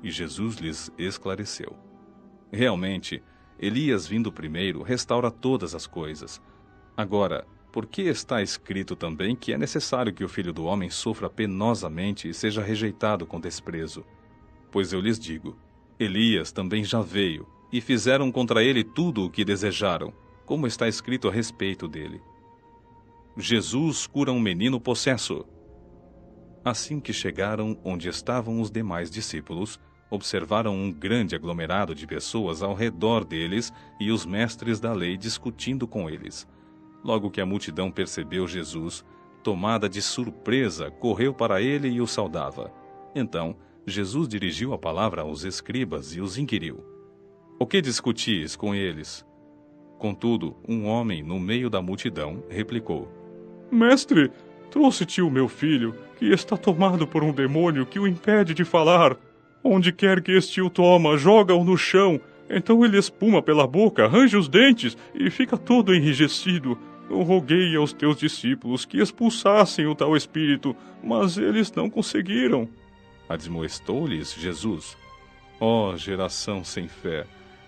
E Jesus lhes esclareceu: Realmente, Elias vindo primeiro restaura todas as coisas. Agora, por que está escrito também que é necessário que o Filho do Homem sofra penosamente e seja rejeitado com desprezo? Pois eu lhes digo, Elias também já veio, e fizeram contra ele tudo o que desejaram, como está escrito a respeito dele. Jesus cura um menino possesso. Assim que chegaram onde estavam os demais discípulos, observaram um grande aglomerado de pessoas ao redor deles e os mestres da lei discutindo com eles. Logo que a multidão percebeu Jesus, tomada de surpresa, correu para ele e o saudava. Então, Jesus dirigiu a palavra aos escribas e os inquiriu: O que discutis com eles? Contudo, um homem no meio da multidão replicou: Mestre, trouxe-te o meu filho, que está tomado por um demônio que o impede de falar. Onde quer que este o toma, joga-o no chão. Então ele espuma pela boca, arranja os dentes e fica todo enrijecido. Eu roguei aos teus discípulos que expulsassem o tal espírito, mas eles não conseguiram. Admoestou-lhes Jesus: Ó geração sem fé,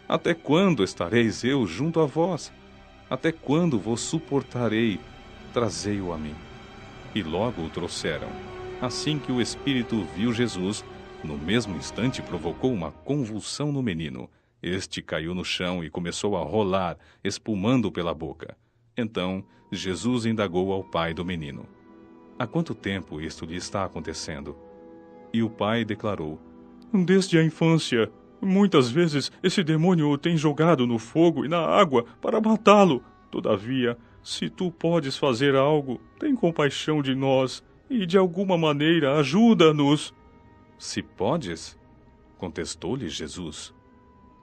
até quando estareis eu junto a vós? Até quando vos suportarei? Trazei-o a mim. E logo o trouxeram. Assim que o espírito viu Jesus, no mesmo instante provocou uma convulsão no menino. Este caiu no chão e começou a rolar, espumando pela boca. Então, Jesus indagou ao pai do menino: Há quanto tempo isto lhe está acontecendo? E o pai declarou: Desde a infância. Muitas vezes esse demônio o tem jogado no fogo e na água para matá-lo. Todavia, se tu podes fazer algo, tem compaixão de nós e, de alguma maneira, ajuda-nos. Se podes? Contestou-lhe Jesus.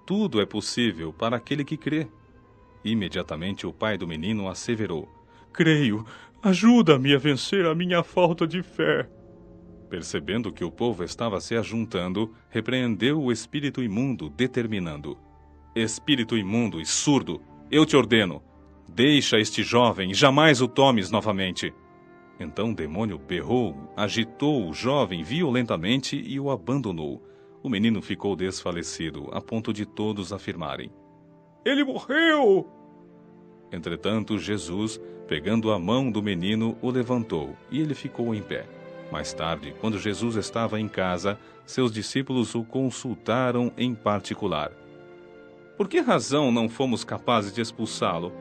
Tudo é possível para aquele que crê. Imediatamente o pai do menino asseverou: Creio, ajuda-me a vencer a minha falta de fé. Percebendo que o povo estava se ajuntando, repreendeu o espírito imundo, determinando: Espírito imundo e surdo, eu te ordeno, deixa este jovem e jamais o tomes novamente. Então o demônio berrou, agitou o jovem violentamente e o abandonou. O menino ficou desfalecido, a ponto de todos afirmarem: Ele morreu! Entretanto, Jesus, pegando a mão do menino, o levantou, e ele ficou em pé. Mais tarde, quando Jesus estava em casa, seus discípulos o consultaram em particular: Por que razão não fomos capazes de expulsá-lo?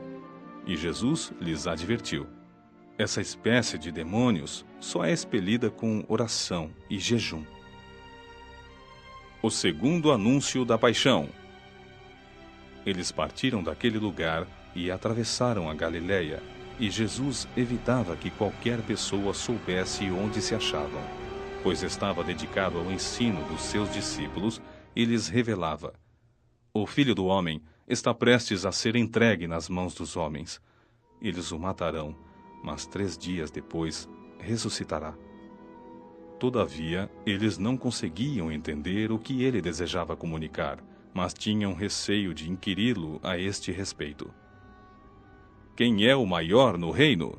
E Jesus lhes advertiu: Essa espécie de demônios só é expelida com oração e jejum. O segundo anúncio da paixão. Eles partiram daquele lugar e atravessaram a Galiléia, e Jesus evitava que qualquer pessoa soubesse onde se achavam, pois estava dedicado ao ensino dos seus discípulos e lhes revelava: O Filho do Homem está prestes a ser entregue nas mãos dos homens. Eles o matarão, mas 3 dias depois ressuscitará. Todavia, eles não conseguiam entender o que ele desejava comunicar, mas tinham receio de inquiri-lo a este respeito: Quem é o maior no reino?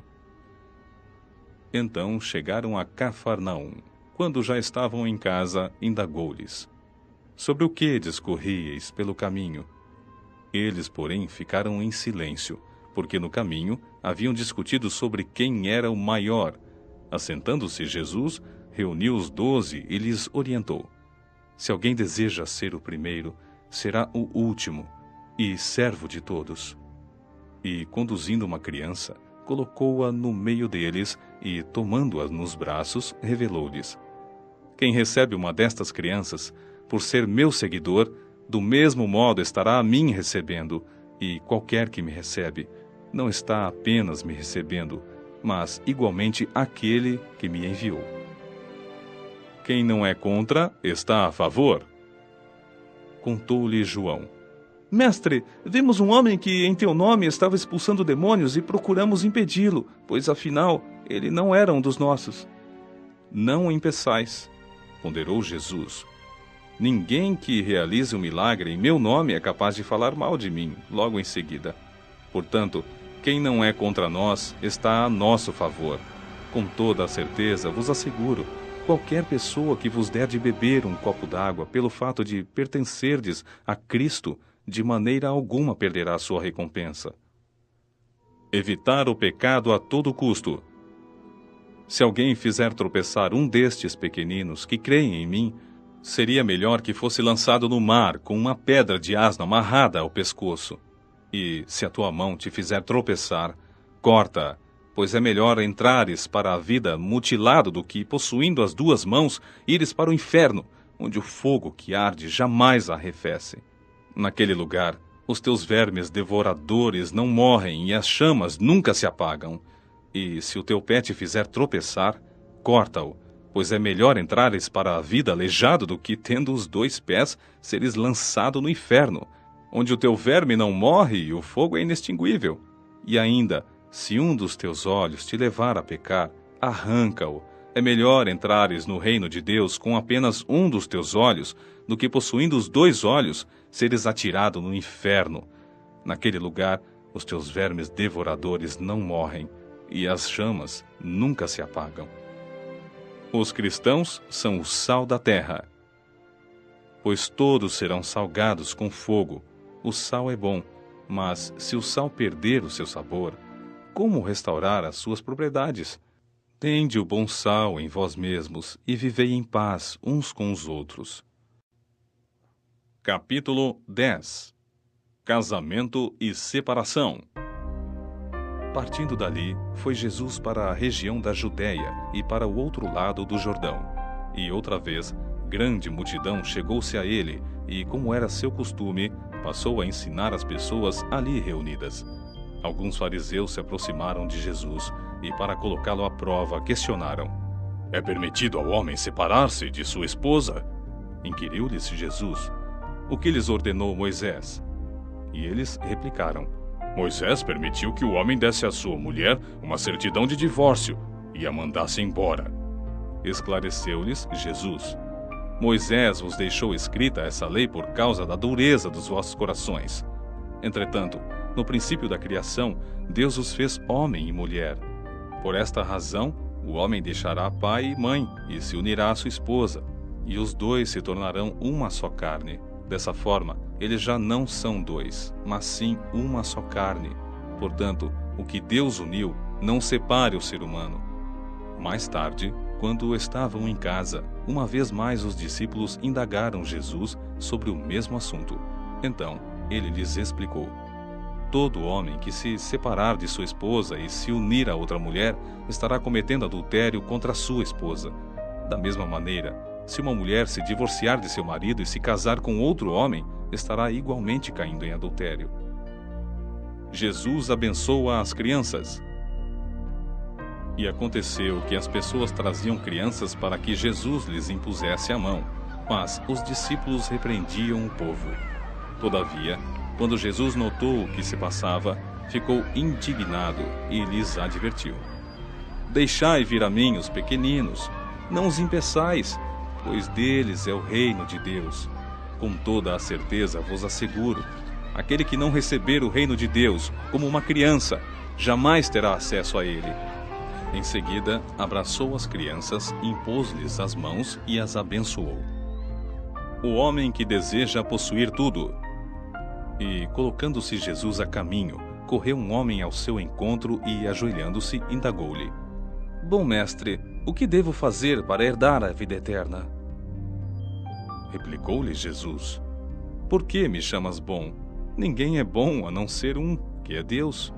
Então chegaram a Cafarnaum. Quando já estavam em casa, indagou-lhes: Sobre o que discorríeis pelo caminho? Eles, porém, ficaram em silêncio, porque no caminho haviam discutido sobre quem era o maior. Assentando-se Jesus, reuniu os 12 e lhes orientou: Se alguém deseja ser o primeiro, será o último e servo de todos. E, conduzindo uma criança, colocou-a no meio deles e, tomando-a nos braços, revelou-lhes: Quem recebe uma destas crianças, por ser meu seguidor, do mesmo modo estará a mim recebendo, e qualquer que me recebe, não está apenas me recebendo, mas igualmente aquele que me enviou. Quem não é contra, está a favor. Contou-lhe João: Mestre, vimos um homem que em teu nome estava expulsando demônios e procuramos impedi-lo, pois afinal ele não era um dos nossos. Não impeçais, ponderou Jesus. Ninguém que realize um milagre em meu nome é capaz de falar mal de mim logo em seguida. Portanto, quem não é contra nós está a nosso favor. Com toda a certeza vos asseguro: qualquer pessoa que vos der de beber um copo d'água pelo fato de pertencerdes a Cristo, de maneira alguma perderá sua recompensa. Evitar o pecado a todo custo. Se alguém fizer tropeçar um destes pequeninos que creem em mim, seria melhor que fosse lançado no mar com uma pedra de asno amarrada ao pescoço. E, se a tua mão te fizer tropeçar, corta-a, pois é melhor entrares para a vida mutilado do que, possuindo as 2 mãos, ires para o inferno, onde o fogo que arde jamais arrefece. Naquele lugar, Os teus vermes devoradores não morrem e as chamas nunca se apagam. E se o teu pé te fizer tropeçar, corta-o, pois é melhor entrares para a vida aleijado do que, tendo os 2 pés, seres lançado no inferno, onde o teu verme não morre e o fogo é inextinguível. E ainda, se um dos teus olhos te levar a pecar, arranca-o. É melhor entrares no reino de Deus com apenas um dos teus olhos, do que possuindo os 2 olhos, seres atirado no inferno. Naquele lugar, os teus vermes devoradores não morrem, e as chamas nunca se apagam. Os cristãos são o sal da terra. Pois todos serão salgados com fogo. O sal é bom, mas se o sal perder o seu sabor, como restaurar as suas propriedades? Tende o bom sal em vós mesmos e vivei em paz uns com os outros. Capítulo 10. Casamento e separação. Partindo dali, foi Jesus para a região da Judéia e para o outro lado do Jordão. E outra vez, grande multidão chegou-se a ele e, como era seu costume, passou a ensinar as pessoas ali reunidas. Alguns fariseus se aproximaram de Jesus e, para colocá-lo à prova, questionaram: É permitido ao homem separar-se de sua esposa? Inquiriu-lhes Jesus: O que lhes ordenou Moisés? E eles replicaram: Moisés permitiu que o homem desse à sua mulher uma certidão de divórcio e a mandasse embora. Esclareceu-lhes Jesus: Moisés vos deixou escrita essa lei por causa da dureza dos vossos corações. Entretanto, no princípio da criação, Deus os fez homem e mulher. Por esta razão, o homem deixará pai e mãe e se unirá à sua esposa, e os 2 se tornarão uma só carne. Dessa forma, eles já não são 2, mas sim uma só carne. Portanto, o que Deus uniu, não separe o ser humano. Mais tarde, quando estavam em casa, uma vez mais os discípulos indagaram Jesus sobre o mesmo assunto. Então, ele lhes explicou: Todo homem que se separar de sua esposa e se unir a outra mulher estará cometendo adultério contra a sua esposa. Da mesma maneira, se uma mulher se divorciar de seu marido e se casar com outro homem, estará igualmente caindo em adultério. Jesus abençoa as crianças. E aconteceu que as pessoas traziam crianças para que Jesus lhes impusesse a mão, mas os discípulos repreendiam o povo. Todavia, quando Jesus notou o que se passava, ficou indignado e lhes advertiu: Deixai vir a mim os pequeninos, não os impeçais, pois deles é o reino de Deus. Com toda a certeza vos asseguro, aquele que não receber o reino de Deus como uma criança, jamais terá acesso a ele. Em seguida, abraçou as crianças, impôs-lhes as mãos e as abençoou. O homem que deseja possuir tudo. E, colocando-se Jesus a caminho, correu um homem ao seu encontro e, ajoelhando-se, indagou-lhe: Bom mestre, o que devo fazer para herdar a vida eterna? Replicou-lhe Jesus: Por que me chamas bom? Ninguém é bom a não ser um, que é Deus.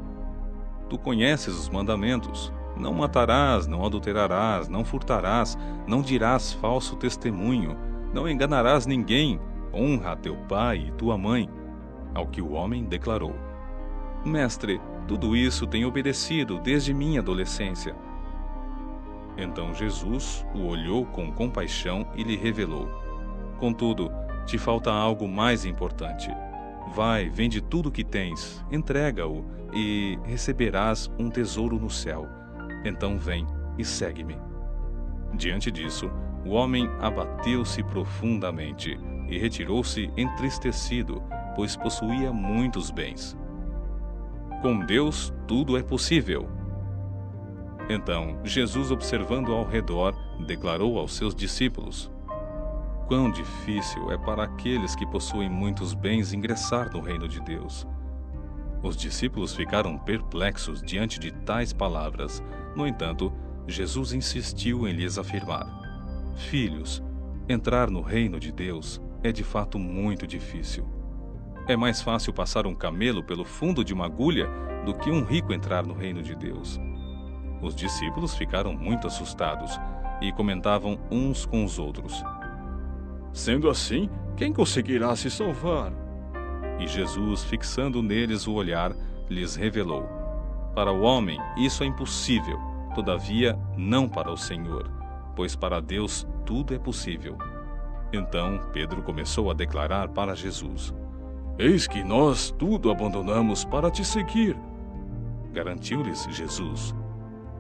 Tu conheces os mandamentos: não matarás, não adulterarás, não furtarás, não dirás falso testemunho, não enganarás ninguém, honra a teu pai e tua mãe. Ao que o homem declarou: Mestre, tudo isso tenho obedecido desde minha adolescência. Então Jesus o olhou com compaixão e lhe revelou: Contudo, te falta algo mais importante. Vai, vende tudo o que tens, entrega-o e receberás um tesouro no céu. Então vem e segue-me. Diante disso, o homem abateu-se profundamente e retirou-se entristecido, pois possuía muitos bens. Com Deus tudo é possível. Então, Jesus, observando ao redor, declarou aos seus discípulos: Quão difícil é para aqueles que possuem muitos bens ingressar no reino de Deus. Os discípulos ficaram perplexos diante de tais palavras. No entanto, Jesus insistiu em lhes afirmar: Filhos, entrar no reino de Deus é de fato muito difícil. É mais fácil passar um camelo pelo fundo de uma agulha do que um rico entrar no reino de Deus. Os discípulos ficaram muito assustados e comentavam uns com os outros: Sendo assim, quem conseguirá se salvar? E Jesus, fixando neles o olhar, lhes revelou: para o homem isso é impossível, todavia não para o Senhor, pois para Deus tudo é possível. Então Pedro começou a declarar para Jesus: Eis que nós tudo abandonamos para te seguir. Garantiu-lhes Jesus: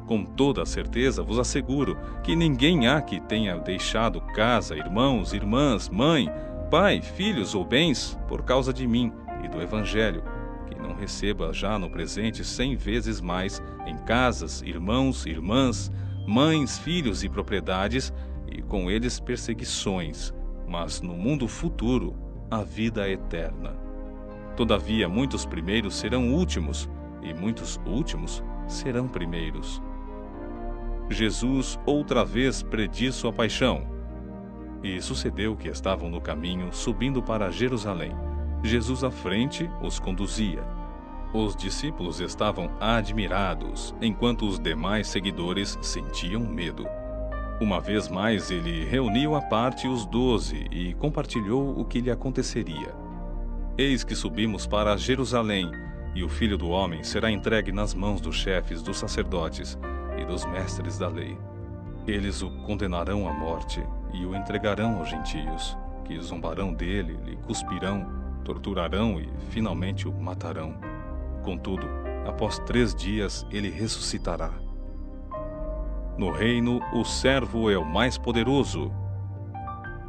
com toda a certeza vos asseguro que ninguém há que tenha deixado casa, irmãos, irmãs, mãe, pai, filhos ou bens, por causa de mim e do Evangelho, que não receba já no presente 100 vezes mais em casas, irmãos, irmãs, mães, filhos e propriedades, e com eles perseguições, mas no mundo futuro a vida eterna. Todavia muitos primeiros serão últimos, e muitos últimos serão primeiros. Jesus outra vez prediz sua paixão. E sucedeu que estavam no caminho, subindo para Jerusalém. Jesus à frente os conduzia. Os discípulos estavam admirados, enquanto os demais seguidores sentiam medo. Uma vez mais ele reuniu à parte os 12 e compartilhou o que lhe aconteceria. Eis que subimos para Jerusalém, e o Filho do Homem será entregue nas mãos dos chefes dos sacerdotes e dos mestres da lei. Eles o condenarão à morte e o entregarão aos gentios, que zombarão dele, lhe cuspirão, torturarão e finalmente o matarão. Contudo, após 3 dias ele ressuscitará. No reino, o servo é o mais poderoso.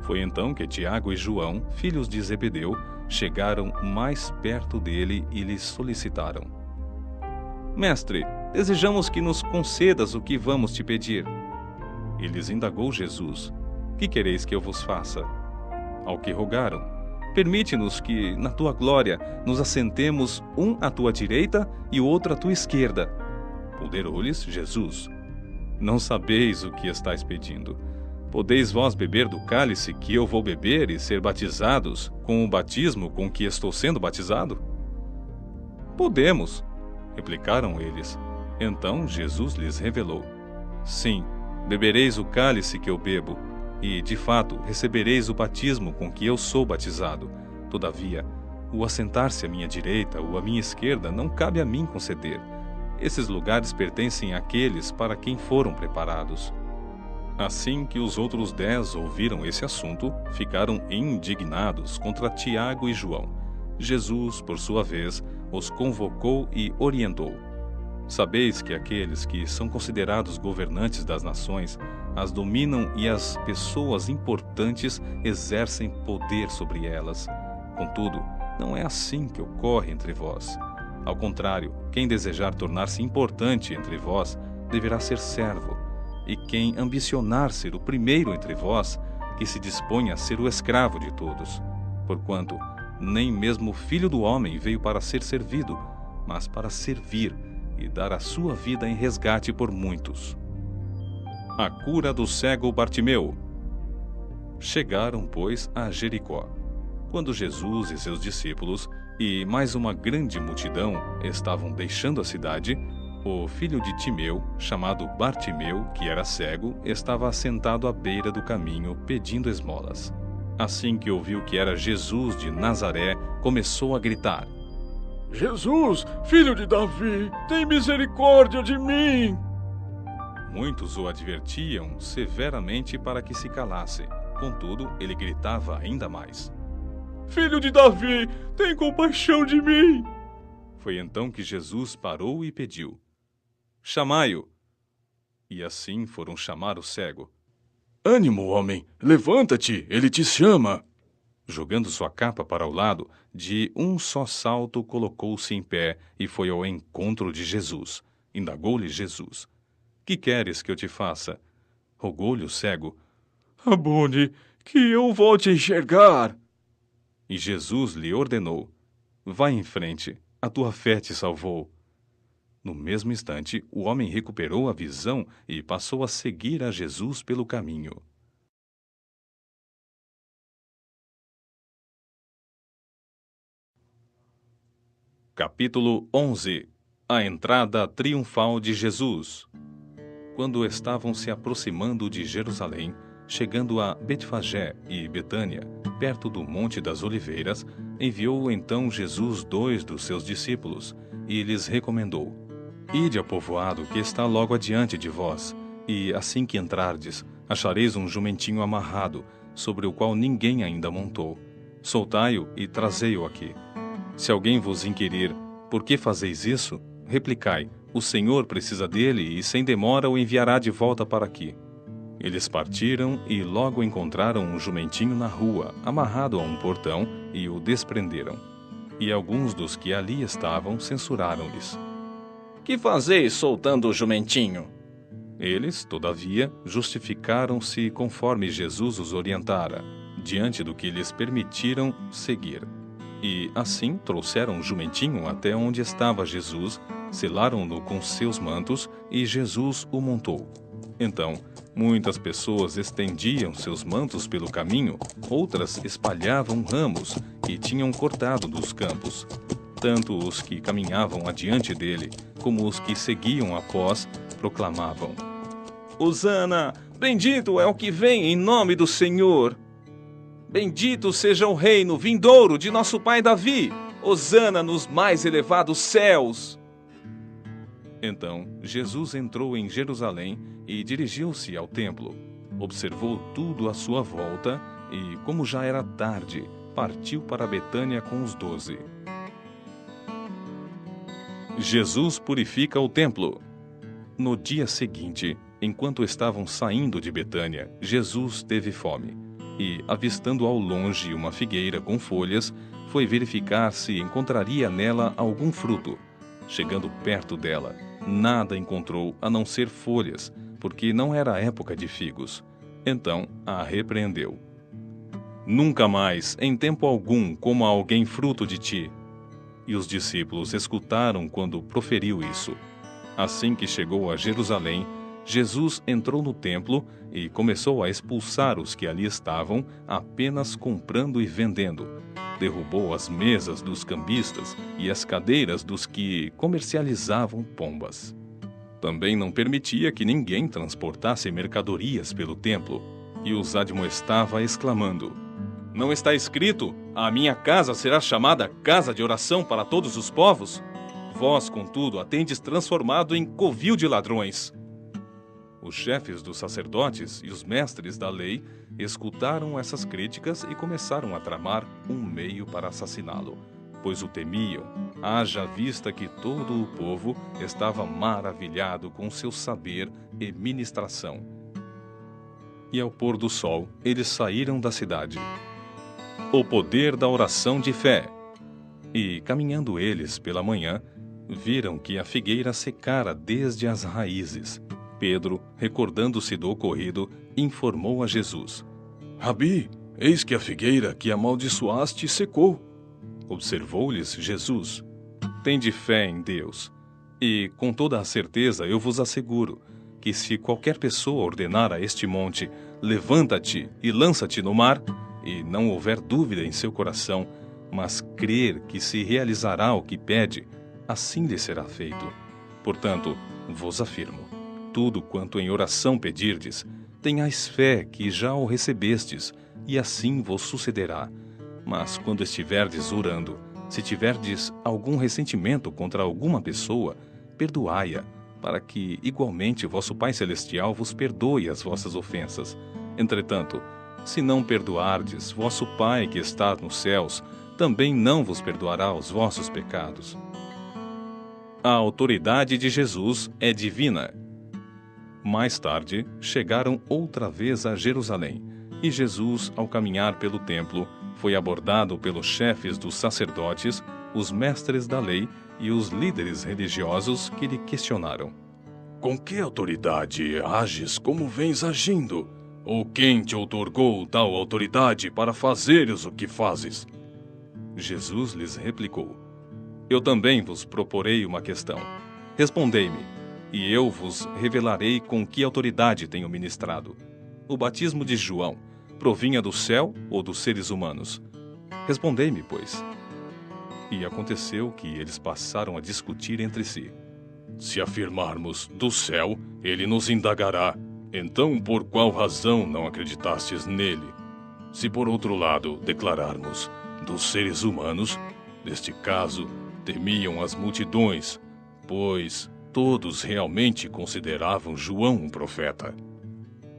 Foi então que Tiago e João, filhos de Zebedeu, chegaram mais perto dele e lhe solicitaram: Mestre, desejamos que nos concedas o que vamos te pedir. E lhes indagou Jesus: Que quereis que eu vos faça? Ao que rogaram: Permite-nos que, na tua glória, nos assentemos um à tua direita e o outro à tua esquerda. Ponderou-lhes Jesus: Não sabeis o que estáis pedindo. Podeis vós beber do cálice que eu vou beber e ser batizados com o batismo com que estou sendo batizado? Podemos, replicaram eles. Então Jesus lhes revelou: Sim, bebereis o cálice que eu bebo, e, de fato, recebereis o batismo com que eu sou batizado. Todavia, o assentar-se à minha direita ou à minha esquerda não cabe a mim conceder. Esses lugares pertencem àqueles para quem foram preparados. Assim que os outros 10 ouviram esse assunto, ficaram indignados contra Tiago e João. Jesus, por sua vez, os convocou e orientou: Sabeis que aqueles que são considerados governantes das nações as dominam e as pessoas importantes exercem poder sobre elas. Contudo, não é assim que ocorre entre vós. Ao contrário, quem desejar tornar-se importante entre vós deverá ser servo. E quem ambicionar ser o primeiro entre vós, que se disponha a ser o escravo de todos. Porquanto nem mesmo o Filho do Homem veio para ser servido, mas para servir e dar a sua vida em resgate por muitos. A cura do cego Bartimeu. Chegaram, pois, a Jericó. Quando Jesus e seus discípulos e mais uma grande multidão estavam deixando a cidade, o filho de Timeu, chamado Bartimeu, que era cego, estava assentado à beira do caminho, pedindo esmolas. Assim que ouviu que era Jesus de Nazaré, começou a gritar: Jesus, filho de Davi, tem misericórdia de mim! Muitos o advertiam severamente para que se calasse. Contudo, ele gritava ainda mais: Filho de Davi, tem compaixão de mim! Foi então que Jesus parou e pediu: Chamai-o. E assim foram chamar o cego. Ânimo, homem, levanta-te, ele te chama. Jogando sua capa para o lado, de um só salto colocou-se em pé e foi ao encontro de Jesus. Indagou-lhe Jesus: Que queres que eu te faça? Rogou-lhe o cego: Rabone, que eu volte a enxergar. E Jesus lhe ordenou: Vai em frente, a tua fé te salvou. No mesmo instante, o homem recuperou a visão e passou a seguir a Jesus pelo caminho. Capítulo 11. A entrada triunfal de Jesus. Quando estavam se aproximando de Jerusalém, chegando a Betfagé e Betânia, perto do Monte das Oliveiras, enviou então Jesus 2 dos seus discípulos e lhes recomendou: Ide ao povoado que está logo adiante de vós, e assim que entrardes, achareis um jumentinho amarrado, sobre o qual ninguém ainda montou. Soltai-o e trazei-o aqui. Se alguém vos inquirir, por que fazeis isso? Replicai: o Senhor precisa dele e sem demora o enviará de volta para aqui. Eles partiram e logo encontraram um jumentinho na rua, amarrado a um portão, e o desprenderam. E alguns dos que ali estavam censuraram-lhes: Que fazeis soltando o jumentinho? Eles, todavia, justificaram-se conforme Jesus os orientara, diante do que lhes permitiram seguir. E, assim, trouxeram o jumentinho até onde estava Jesus, selaram-no com seus mantos, e Jesus o montou. Então, muitas pessoas estendiam seus mantos pelo caminho, outras espalhavam ramos que tinham cortado dos campos. Tanto os que caminhavam adiante dele, como os que seguiam após, proclamavam: Hosana, bendito é o que vem em nome do Senhor. Bendito seja o reino vindouro de nosso pai Davi. Hosana nos mais elevados céus. Então, Jesus entrou em Jerusalém e dirigiu-se ao templo. Observou tudo à sua volta e, como já era tarde, partiu para Betânia com os 12. Jesus purifica o templo. No dia seguinte, enquanto estavam saindo de Betânia, Jesus teve fome. E, avistando ao longe uma figueira com folhas, foi verificar se encontraria nela algum fruto. Chegando perto dela, nada encontrou a não ser folhas, porque não era época de figos. Então a repreendeu: Nunca mais, em tempo algum, coma alguém fruto de ti. E os discípulos escutaram quando proferiu isso. Assim que chegou a Jerusalém, Jesus entrou no templo e começou a expulsar os que ali estavam, apenas comprando e vendendo. Derrubou as mesas dos cambistas e as cadeiras dos que comercializavam pombas. Também não permitia que ninguém transportasse mercadorias pelo templo, e os admoestava exclamando: Não está escrito: a minha casa será chamada casa de oração para todos os povos? Vós, contudo, a tendes transformado em covil de ladrões. Os chefes dos sacerdotes e os mestres da lei escutaram essas críticas e começaram a tramar um meio para assassiná-lo, pois o temiam, haja vista que todo o povo estava maravilhado com seu saber e ministração. E ao pôr do sol, eles saíram da cidade. O poder da oração de fé. E, caminhando eles pela manhã, viram que a figueira secara desde as raízes. Pedro, recordando-se do ocorrido, informou a Jesus: Rabi, eis que a figueira que amaldiçoaste secou. Observou-lhes Jesus: Tende fé em Deus. E, com toda a certeza, eu vos asseguro que se qualquer pessoa ordenar a este monte: Levanta-te e lança-te no mar, e não houver dúvida em seu coração, mas crer que se realizará o que pede, assim lhe será feito. Portanto, vos afirmo: tudo quanto em oração pedirdes, tenhais fé que já o recebestes, e assim vos sucederá. Mas quando estiverdes orando, se tiverdes algum ressentimento contra alguma pessoa, perdoai-a, para que igualmente vosso Pai Celestial vos perdoe as vossas ofensas. Entretanto, se não perdoardes, vosso Pai que está nos céus também não vos perdoará os vossos pecados. A autoridade de Jesus é divina. Mais tarde, chegaram outra vez a Jerusalém, e Jesus, ao caminhar pelo templo, foi abordado pelos chefes dos sacerdotes, os mestres da lei e os líderes religiosos que lhe questionaram: Com que autoridade ages como vens agindo? Ou quem te outorgou tal autoridade para fazeres o que fazes? Jesus lhes replicou: Eu também vos proporei uma questão. Respondei-me, e eu vos revelarei com que autoridade tenho ministrado. O batismo de João provinha do céu ou dos seres humanos? Respondei-me, pois. E aconteceu que eles passaram a discutir entre si. Se afirmarmos do céu, ele nos indagará: Então, por qual razão não acreditastes nele? Se por outro lado declararmos dos seres humanos, neste caso, temiam as multidões, pois todos realmente consideravam João um profeta.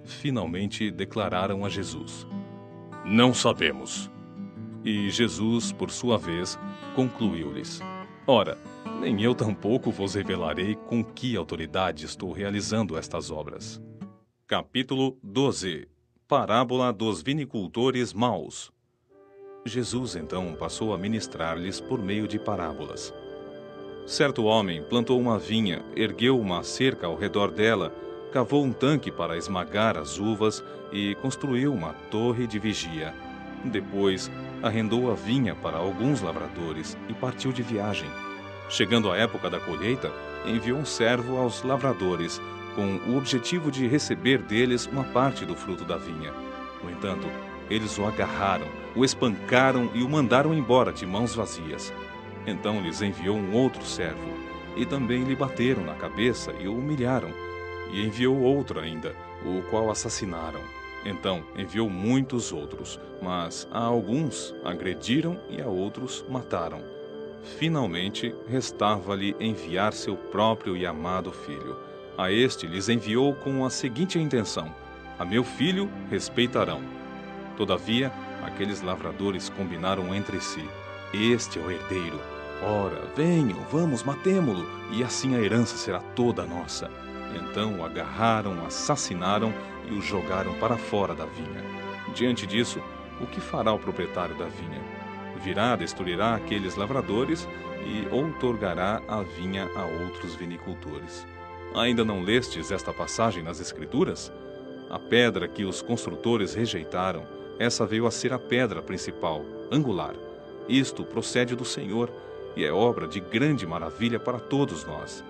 Finalmente declararam a Jesus. Não sabemos. E Jesus, por sua vez, concluiu-lhes: Ora, nem eu tampouco vos revelarei com que autoridade estou realizando estas obras. Capítulo 12. Parábola dos vinicultores maus. Jesus então passou a ministrar-lhes por meio de parábolas. Certo homem plantou uma vinha, ergueu uma cerca ao redor dela, cavou um tanque para esmagar as uvas e construiu uma torre de vigia. Depois, arrendou a vinha para alguns lavradores e partiu de viagem. Chegando a época da colheita, enviou um servo aos lavradores, com o objetivo de receber deles uma parte do fruto da vinha. No entanto, eles o agarraram, o espancaram e o mandaram embora de mãos vazias. Então lhes enviou um outro servo, e também lhe bateram na cabeça e o humilharam. E enviou outro ainda, o qual assassinaram. Então enviou muitos outros, mas a alguns agrediram e a outros mataram. Finalmente, restava-lhe enviar seu próprio e amado filho. A este lhes enviou com a seguinte intenção: a meu filho respeitarão. Todavia, aqueles lavradores combinaram entre si: este é o herdeiro. Ora, venham, vamos, matemo-lo, e assim a herança será toda nossa. Então o agarraram, assassinaram e o jogaram para fora da vinha. Diante disso, o que fará o proprietário da vinha? Virá, destruirá aqueles lavradores e outorgará a vinha a outros vinicultores. Ainda não lestes esta passagem nas Escrituras? A pedra que os construtores rejeitaram, essa veio a ser a pedra principal, angular. Isto procede do Senhor e é obra de grande maravilha para todos nós.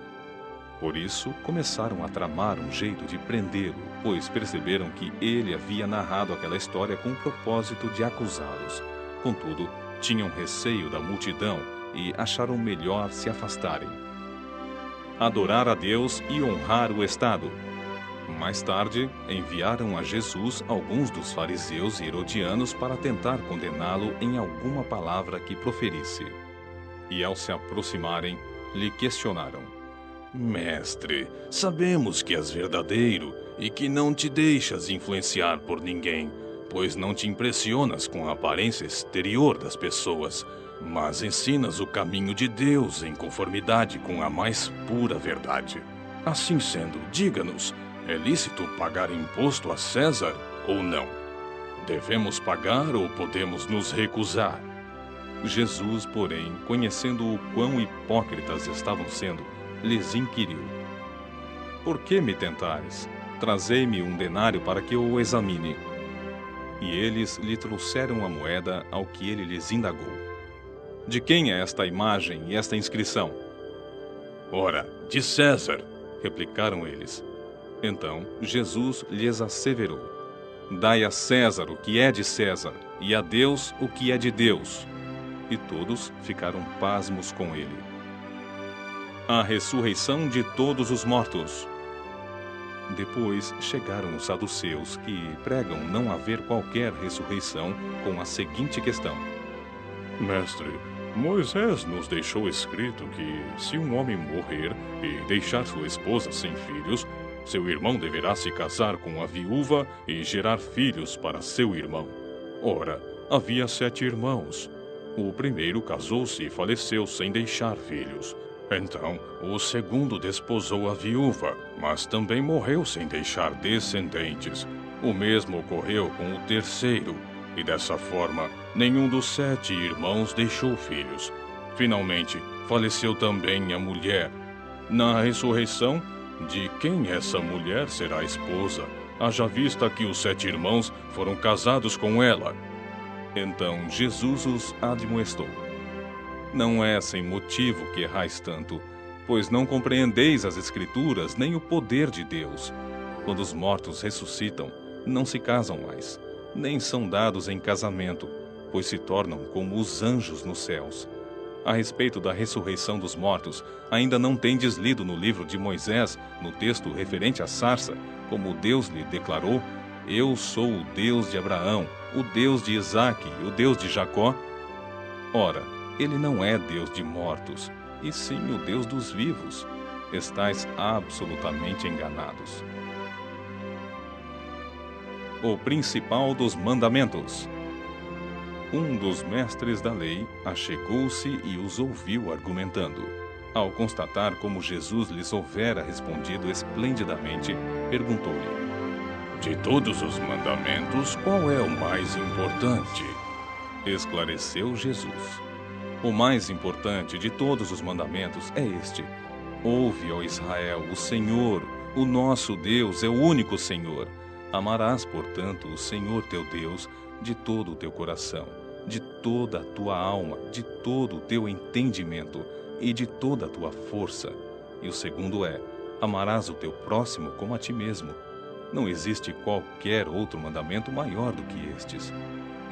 Por isso, começaram a tramar um jeito de prendê-lo, pois perceberam que ele havia narrado aquela história com o propósito de acusá-los. Contudo, tinham receio da multidão e acharam melhor se afastarem. Adorar a Deus e honrar o Estado. Mais tarde, enviaram a Jesus alguns dos fariseus e herodianos para tentar condená-lo em alguma palavra que proferisse. E ao se aproximarem, lhe questionaram: Mestre, sabemos que és verdadeiro e que não te deixas influenciar por ninguém, pois não te impressionas com a aparência exterior das pessoas, mas ensinas o caminho de Deus em conformidade com a mais pura verdade. Assim sendo, diga-nos, é lícito pagar imposto a César ou não? Devemos pagar ou podemos nos recusar? Jesus, porém, conhecendo o quão hipócritas estavam sendo, lhes inquiriu: Por que me tentais? Trazei-me um denário para que eu o examine. E eles lhe trouxeram a moeda, ao que ele lhes indagou: De quem é esta imagem e esta inscrição? Ora, de César, replicaram eles. Então Jesus lhes asseverou: Dai a César o que é de César, e a Deus o que é de Deus. E todos ficaram pasmos com ele. A ressurreição de todos os mortos. Depois chegaram os saduceus, que pregam não haver qualquer ressurreição, com a seguinte questão: Mestre, Moisés nos deixou escrito que, se um homem morrer e deixar sua esposa sem filhos, seu irmão deverá se casar com a viúva e gerar filhos para seu irmão. Ora, havia 7 irmãos. O primeiro casou-se e faleceu sem deixar filhos. Então, o segundo desposou a viúva, mas também morreu sem deixar descendentes. O mesmo ocorreu com o terceiro, e dessa forma, nenhum dos 7 irmãos deixou filhos. Finalmente, faleceu também a mulher. Na ressurreição, de quem essa mulher será esposa, haja vista que os 7 irmãos foram casados com ela? Então Jesus os admoestou: Não é sem motivo que errais tanto, pois não compreendeis as Escrituras nem o poder de Deus. Quando os mortos ressuscitam, não se casam mais, nem são dados em casamento, pois se tornam como os anjos nos céus. A respeito da ressurreição dos mortos, ainda não tendes lido no livro de Moisés, no texto referente à sarça, como Deus lhe declarou: Eu sou o Deus de Abraão, o Deus de Isaque, o Deus de Jacó? Ora, ele não é Deus de mortos, e sim o Deus dos vivos. Estais absolutamente enganados. O principal dos mandamentos. Um dos mestres da lei achegou-se e os ouviu argumentando. Ao constatar como Jesus lhes houvera respondido esplendidamente, perguntou-lhe: De todos os mandamentos, qual é o mais importante? Esclareceu Jesus: O mais importante de todos os mandamentos é este: Ouve, ó Israel, o Senhor, o nosso Deus, é o único Senhor. Amarás, portanto, o Senhor teu Deus de todo o teu coração, de toda a tua alma, de todo o teu entendimento e de toda a tua força. E o segundo é: amarás o teu próximo como a ti mesmo. Não existe qualquer outro mandamento maior do que estes.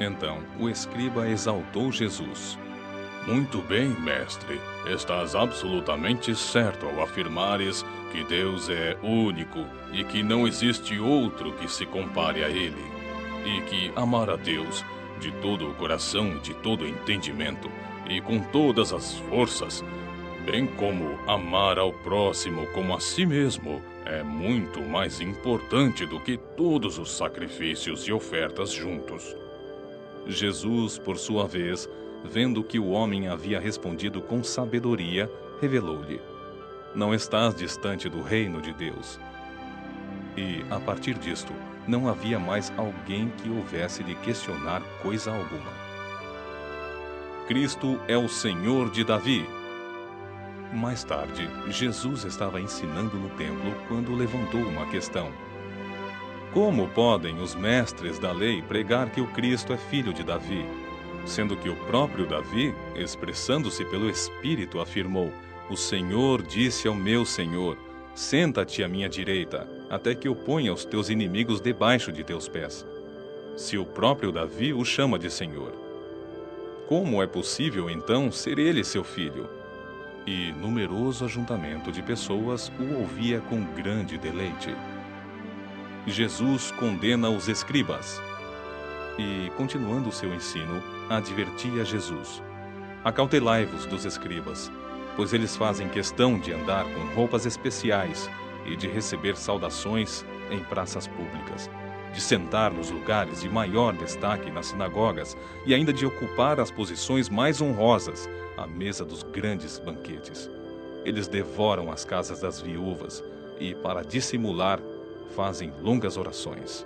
Então o escriba exaltou Jesus. Muito bem, mestre. Estás absolutamente certo ao afirmares que Deus é único e que não existe outro que se compare a Ele. E que amar a Deus de todo o coração e de todo o entendimento e com todas as forças, bem como amar ao próximo como a si mesmo, é muito mais importante do que todos os sacrifícios e ofertas juntos. Jesus, por sua vez, vendo que o homem havia respondido com sabedoria, revelou-lhe: Não estás distante do reino de Deus. E, a partir disto, não havia mais alguém que houvesse de questionar coisa alguma. Cristo é o Senhor de Davi. Mais tarde, Jesus estava ensinando no templo quando levantou uma questão. Como podem os mestres da lei pregar que o Cristo é filho de Davi, sendo que o próprio Davi, expressando-se pelo Espírito, afirmou: O Senhor disse ao meu Senhor: Senta-te à minha direita, até que eu ponha os teus inimigos debaixo de teus pés. Se o próprio Davi o chama de Senhor, como é possível então ser ele seu filho? E numeroso ajuntamento de pessoas o ouvia com grande deleite. Jesus condena os escribas. E, continuando seu ensino, advertia Jesus: Acautelai-vos dos escribas, pois eles fazem questão de andar com roupas especiais e de receber saudações em praças públicas, de sentar nos lugares de maior destaque nas sinagogas e ainda de ocupar as posições mais honrosas à mesa dos grandes banquetes. Eles devoram as casas das viúvas e, para dissimular, fazem longas orações.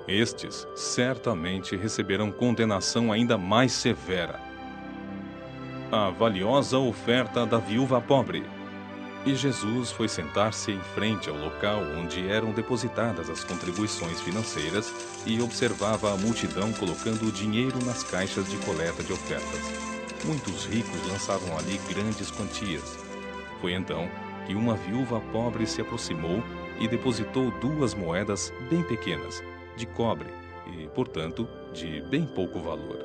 Estes certamente receberão condenação ainda mais severa. A valiosa oferta da viúva pobre. E Jesus foi sentar-se em frente ao local onde eram depositadas as contribuições financeiras e observava a multidão colocando o dinheiro nas caixas de coleta de ofertas. Muitos ricos lançavam ali grandes quantias. Foi então que uma viúva pobre se aproximou e depositou 2 moedas bem pequenas, de cobre e, portanto, de bem pouco valor.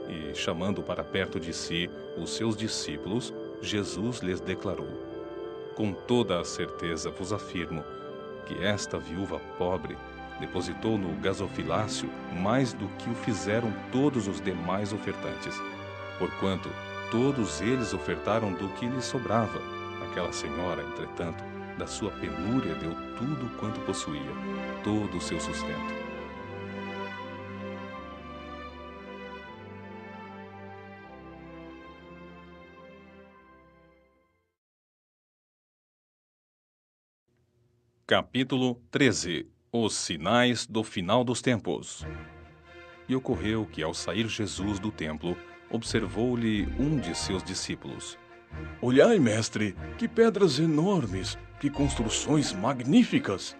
E, chamando para perto de si os seus discípulos, Jesus lhes declarou: Com toda a certeza vos afirmo que esta viúva pobre depositou no gasofilácio mais do que o fizeram todos os demais ofertantes, porquanto todos eles ofertaram do que lhes sobrava. Aquela senhora, entretanto, da sua penúria deu tudo quanto possuía, todo o seu sustento. Capítulo 13. Os sinais do final dos tempos. E ocorreu que, ao sair Jesus do templo, observou-lhe um de seus discípulos. Olhai, mestre, que pedras enormes, que construções magníficas!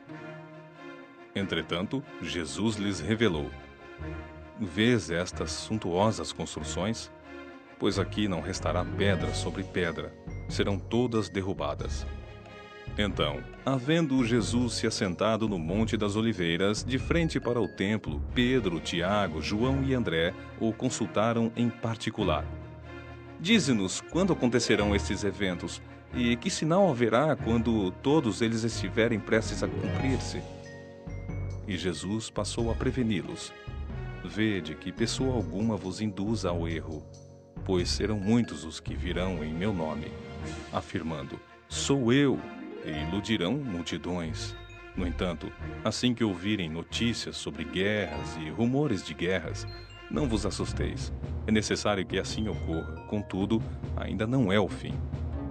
Entretanto, Jesus lhes revelou: Vês estas suntuosas construções? Pois aqui não restará pedra sobre pedra, serão todas derrubadas. Então, havendo Jesus se assentado no Monte das Oliveiras, de frente para o templo, Pedro, Tiago, João e André o consultaram em particular. Dize-nos quando acontecerão estes eventos, e que sinal haverá quando todos eles estiverem prestes a cumprir-se? E Jesus passou a preveni-los. Vede que pessoa alguma vos induza ao erro, pois serão muitos os que virão em meu nome, afirmando, sou eu, e iludirão multidões. No entanto, assim que ouvirem notícias sobre guerras e rumores de guerras, não vos assusteis. É necessário que assim ocorra, contudo, ainda não é o fim.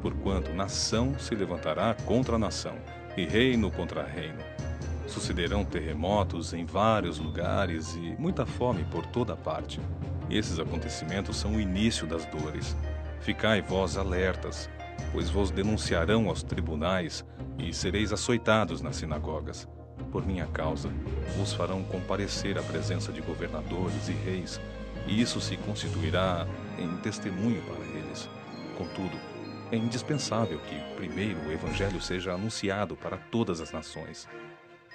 Porquanto nação se levantará contra nação, e reino contra reino. Sucederão terremotos em vários lugares e muita fome por toda parte. Esses acontecimentos são o início das dores. Ficai vós alertas, pois vos denunciarão aos tribunais e sereis açoitados nas sinagogas. Por minha causa, vos farão comparecer à presença de governadores e reis, e isso se constituirá em testemunho para eles. Contudo, é indispensável que primeiro o Evangelho seja anunciado para todas as nações.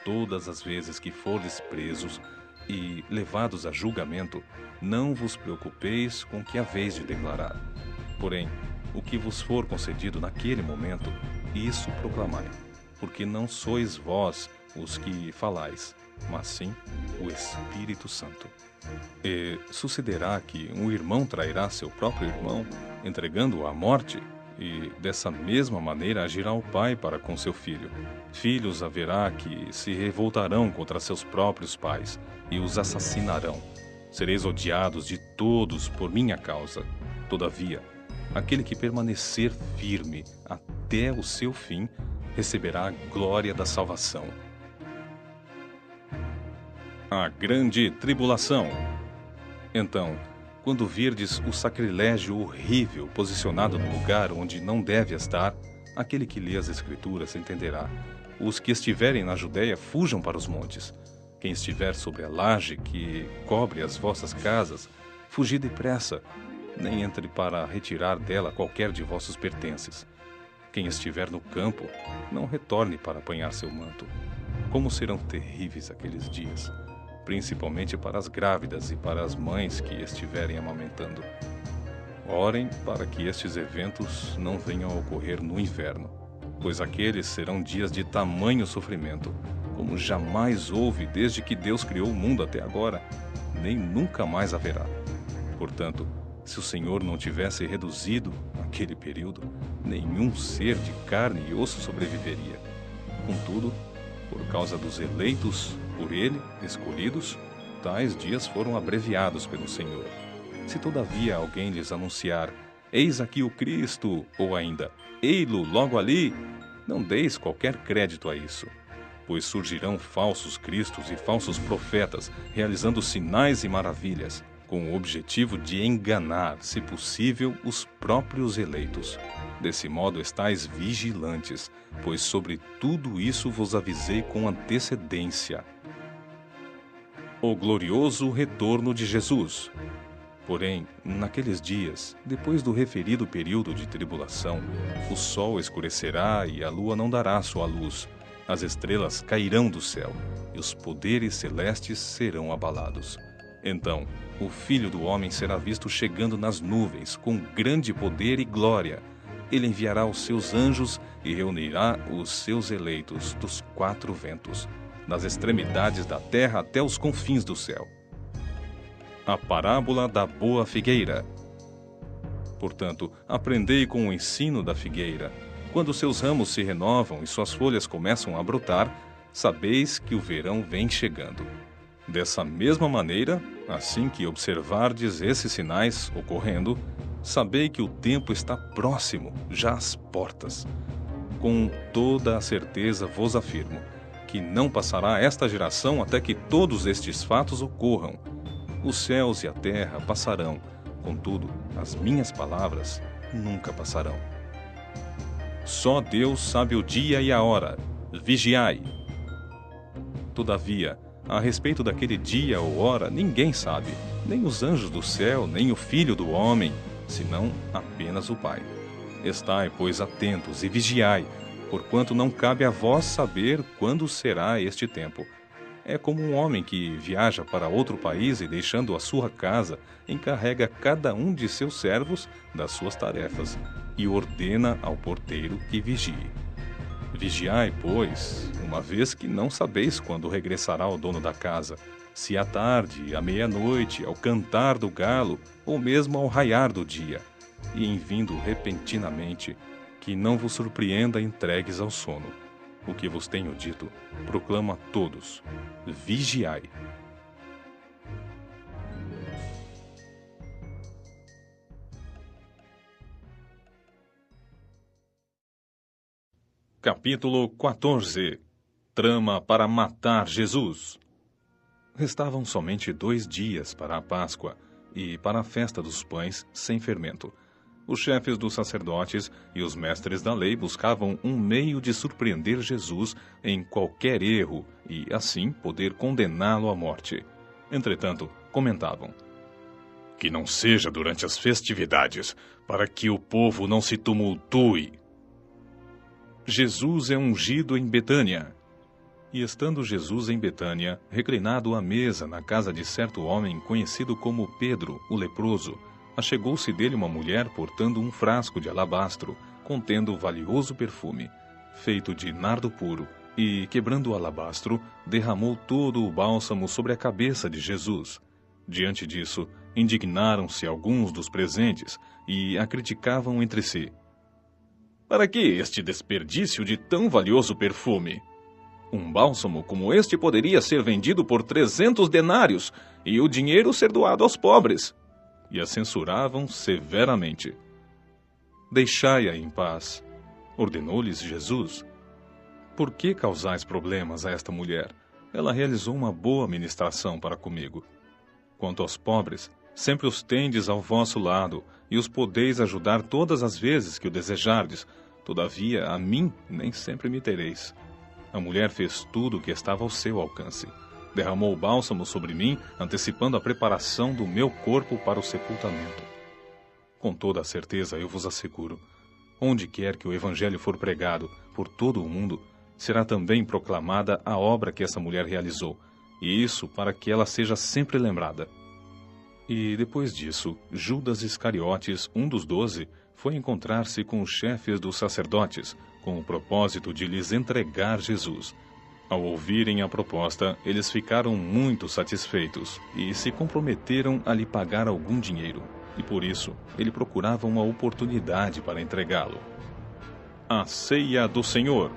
Todas as vezes que fordes presos e levados a julgamento, não vos preocupeis com o que haveis de declarar. Porém, o que vos for concedido naquele momento, isso proclamai, porque não sois vós os que falais, mas sim o Espírito Santo. E sucederá que um irmão trairá seu próprio irmão, entregando-o à morte, e dessa mesma maneira agirá o pai para com seu filho. Filhos haverá que se revoltarão contra seus próprios pais e os assassinarão. Sereis odiados de todos por minha causa. Todavia, aquele que permanecer firme até o seu fim, receberá a glória da salvação. A grande tribulação. Então, quando virdes o sacrilégio horrível posicionado no lugar onde não deve estar, aquele que lê as Escrituras entenderá. Os que estiverem na Judéia fujam para os montes. Quem estiver sobre a laje que cobre as vossas casas, fugi depressa, nem entre para retirar dela qualquer de vossos pertences. Quem estiver no campo, não retorne para apanhar seu manto. Como serão terríveis aqueles dias, principalmente para as grávidas e para as mães que estiverem amamentando. Orem para que estes eventos não venham a ocorrer no inverno, pois aqueles serão dias de tamanho sofrimento, como jamais houve desde que Deus criou o mundo até agora, nem nunca mais haverá. Portanto, se o Senhor não tivesse reduzido aquele período, nenhum ser de carne e osso sobreviveria. Contudo, por causa dos eleitos por ele, escolhidos, tais dias foram abreviados pelo Senhor. Se todavia alguém lhes anunciar, eis aqui o Cristo, ou ainda, ei-lo logo ali, não deis qualquer crédito a isso, pois surgirão falsos cristos e falsos profetas, realizando sinais e maravilhas, com o objetivo de enganar, se possível, os próprios eleitos. Desse modo estais vigilantes, pois sobre tudo isso vos avisei com antecedência. O glorioso retorno de Jesus. Porém, naqueles dias, depois do referido período de tribulação, o sol escurecerá e a lua não dará sua luz, as estrelas cairão do céu e os poderes celestes serão abalados. Então, o Filho do Homem será visto chegando nas nuvens com grande poder e glória. Ele enviará os seus anjos e reunirá os seus eleitos dos quatro ventos, das extremidades da terra até os confins do céu. A parábola da boa figueira. Portanto, aprendei com o ensino da figueira. Quando seus ramos se renovam e suas folhas começam a brotar, sabeis que o verão vem chegando. Dessa mesma maneira, assim que observardes esses sinais ocorrendo, sabei que o tempo está próximo, já às portas. Com toda a certeza vos afirmo que não passará esta geração até que todos estes fatos ocorram. Os céus e a terra passarão, contudo, as minhas palavras nunca passarão. Só Deus sabe o dia e a hora. Vigiai. Todavia, a respeito daquele dia ou hora, ninguém sabe, nem os anjos do céu, nem o Filho do Homem, senão apenas o Pai. Estai, pois, atentos e vigiai, porquanto não cabe a vós saber quando será este tempo. É como um homem que viaja para outro país e, deixando a sua casa, encarrega cada um de seus servos das suas tarefas e ordena ao porteiro que vigie. Vigiai, pois, uma vez que não sabeis quando regressará o dono da casa, se à tarde, à meia-noite, ao cantar do galo, ou mesmo ao raiar do dia, e em vindo repentinamente, que não vos surpreenda entregues ao sono. O que vos tenho dito, proclamo a todos: vigiai. Capítulo 14. Trama para matar Jesus. Restavam somente 2 dias para a Páscoa e para a festa dos pães sem fermento. Os chefes dos sacerdotes e os mestres da lei buscavam um meio de surpreender Jesus em qualquer erro e, assim, poder condená-lo à morte. Entretanto, comentavam: que não seja durante as festividades, para que o povo não se tumultue. Jesus é ungido em Betânia. E estando Jesus em Betânia, reclinado à mesa na casa de certo homem conhecido como Pedro, o leproso, achegou-se dele uma mulher portando um frasco de alabastro, contendo valioso perfume, feito de nardo puro, e, quebrando o alabastro, derramou todo o bálsamo sobre a cabeça de Jesus. Diante disso, indignaram-se alguns dos presentes e a criticavam entre si. Para que este desperdício de tão valioso perfume? Um bálsamo como este poderia ser vendido por 300 denários e o dinheiro ser doado aos pobres. E a censuravam severamente. Deixai-a em paz, ordenou-lhes Jesus. Por que causais problemas a esta mulher? Ela realizou uma boa ministração para comigo. Quanto aos pobres, sempre os tendes ao vosso lado, e os podeis ajudar todas as vezes que o desejardes. Todavia, a mim nem sempre me tereis. A mulher fez tudo o que estava ao seu alcance. Derramou o bálsamo sobre mim, antecipando a preparação do meu corpo para o sepultamento. Com toda a certeza, eu vos asseguro, onde quer que o evangelho for pregado por todo o mundo, será também proclamada a obra que essa mulher realizou, e isso para que ela seja sempre lembrada. E depois disso, Judas Iscariotes, um dos 12, foi encontrar-se com os chefes dos sacerdotes, com o propósito de lhes entregar Jesus. Ao ouvirem a proposta, eles ficaram muito satisfeitos e se comprometeram a lhe pagar algum dinheiro, e por isso ele procurava uma oportunidade para entregá-lo. A ceia do Senhor.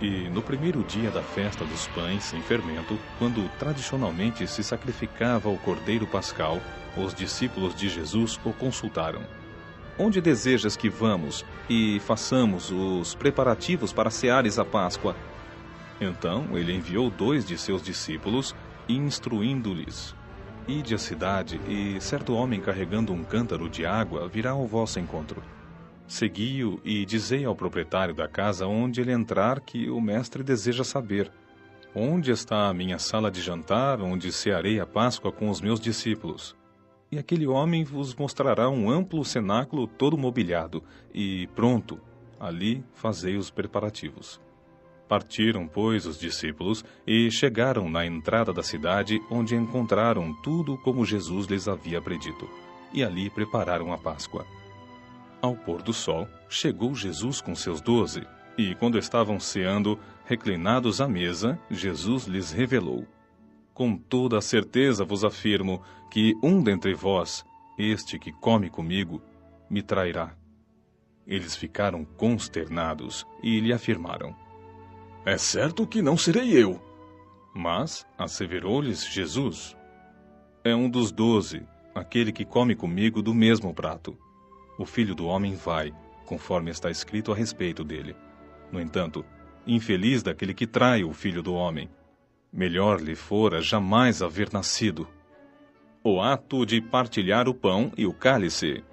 E no primeiro dia da festa dos pães sem fermento, quando tradicionalmente se sacrificava o cordeiro pascal, os discípulos de Jesus o consultaram. Onde desejas que vamos e façamos os preparativos para ceares a Páscoa? Então ele enviou 2 de seus discípulos, instruindo-lhes: Ide à cidade, e certo homem carregando um cântaro de água virá ao vosso encontro. Segui-o e dizei ao proprietário da casa onde ele entrar que o mestre deseja saber: onde está a minha sala de jantar, onde cearei a Páscoa com os meus discípulos? E aquele homem vos mostrará um amplo cenáculo todo mobiliado, e pronto, ali fazei os preparativos. Partiram, pois, os discípulos e chegaram na entrada da cidade, onde encontraram tudo como Jesus lhes havia predito, e ali prepararam a Páscoa. Ao pôr do sol, chegou Jesus com seus 12, e quando estavam ceando, reclinados à mesa, Jesus lhes revelou: Com toda a certeza vos afirmo que um dentre vós, este que come comigo, me trairá. Eles ficaram consternados e lhe afirmaram: É certo que não serei eu. Mas asseverou-lhes Jesus: É um dos 12, aquele que come comigo do mesmo prato. O Filho do Homem vai, conforme está escrito a respeito dele. No entanto, infeliz daquele que trai o Filho do Homem. Melhor lhe fora jamais haver nascido. O ato de partilhar o pão e o cálice.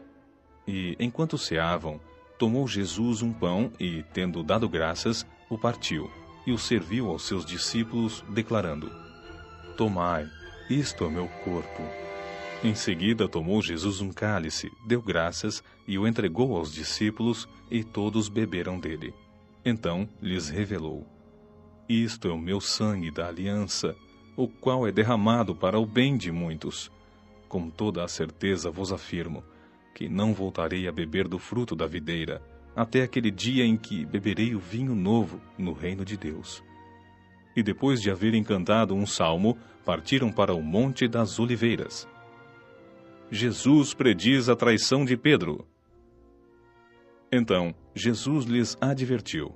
E, enquanto ceavam, tomou Jesus um pão e, tendo dado graças, o partiu, e o serviu aos seus discípulos, declarando: Tomai, isto é meu corpo. Em seguida tomou Jesus um cálice, deu graças e o entregou aos discípulos, e todos beberam dele. Então lhes revelou: Isto é o meu sangue da aliança, o qual é derramado para o bem de muitos. Com toda a certeza vos afirmo que não voltarei a beber do fruto da videira, até aquele dia em que beberei o vinho novo no reino de Deus. E depois de haverem cantado um salmo, partiram para o Monte das Oliveiras. Jesus prediz a traição de Pedro. Então Jesus lhes advertiu: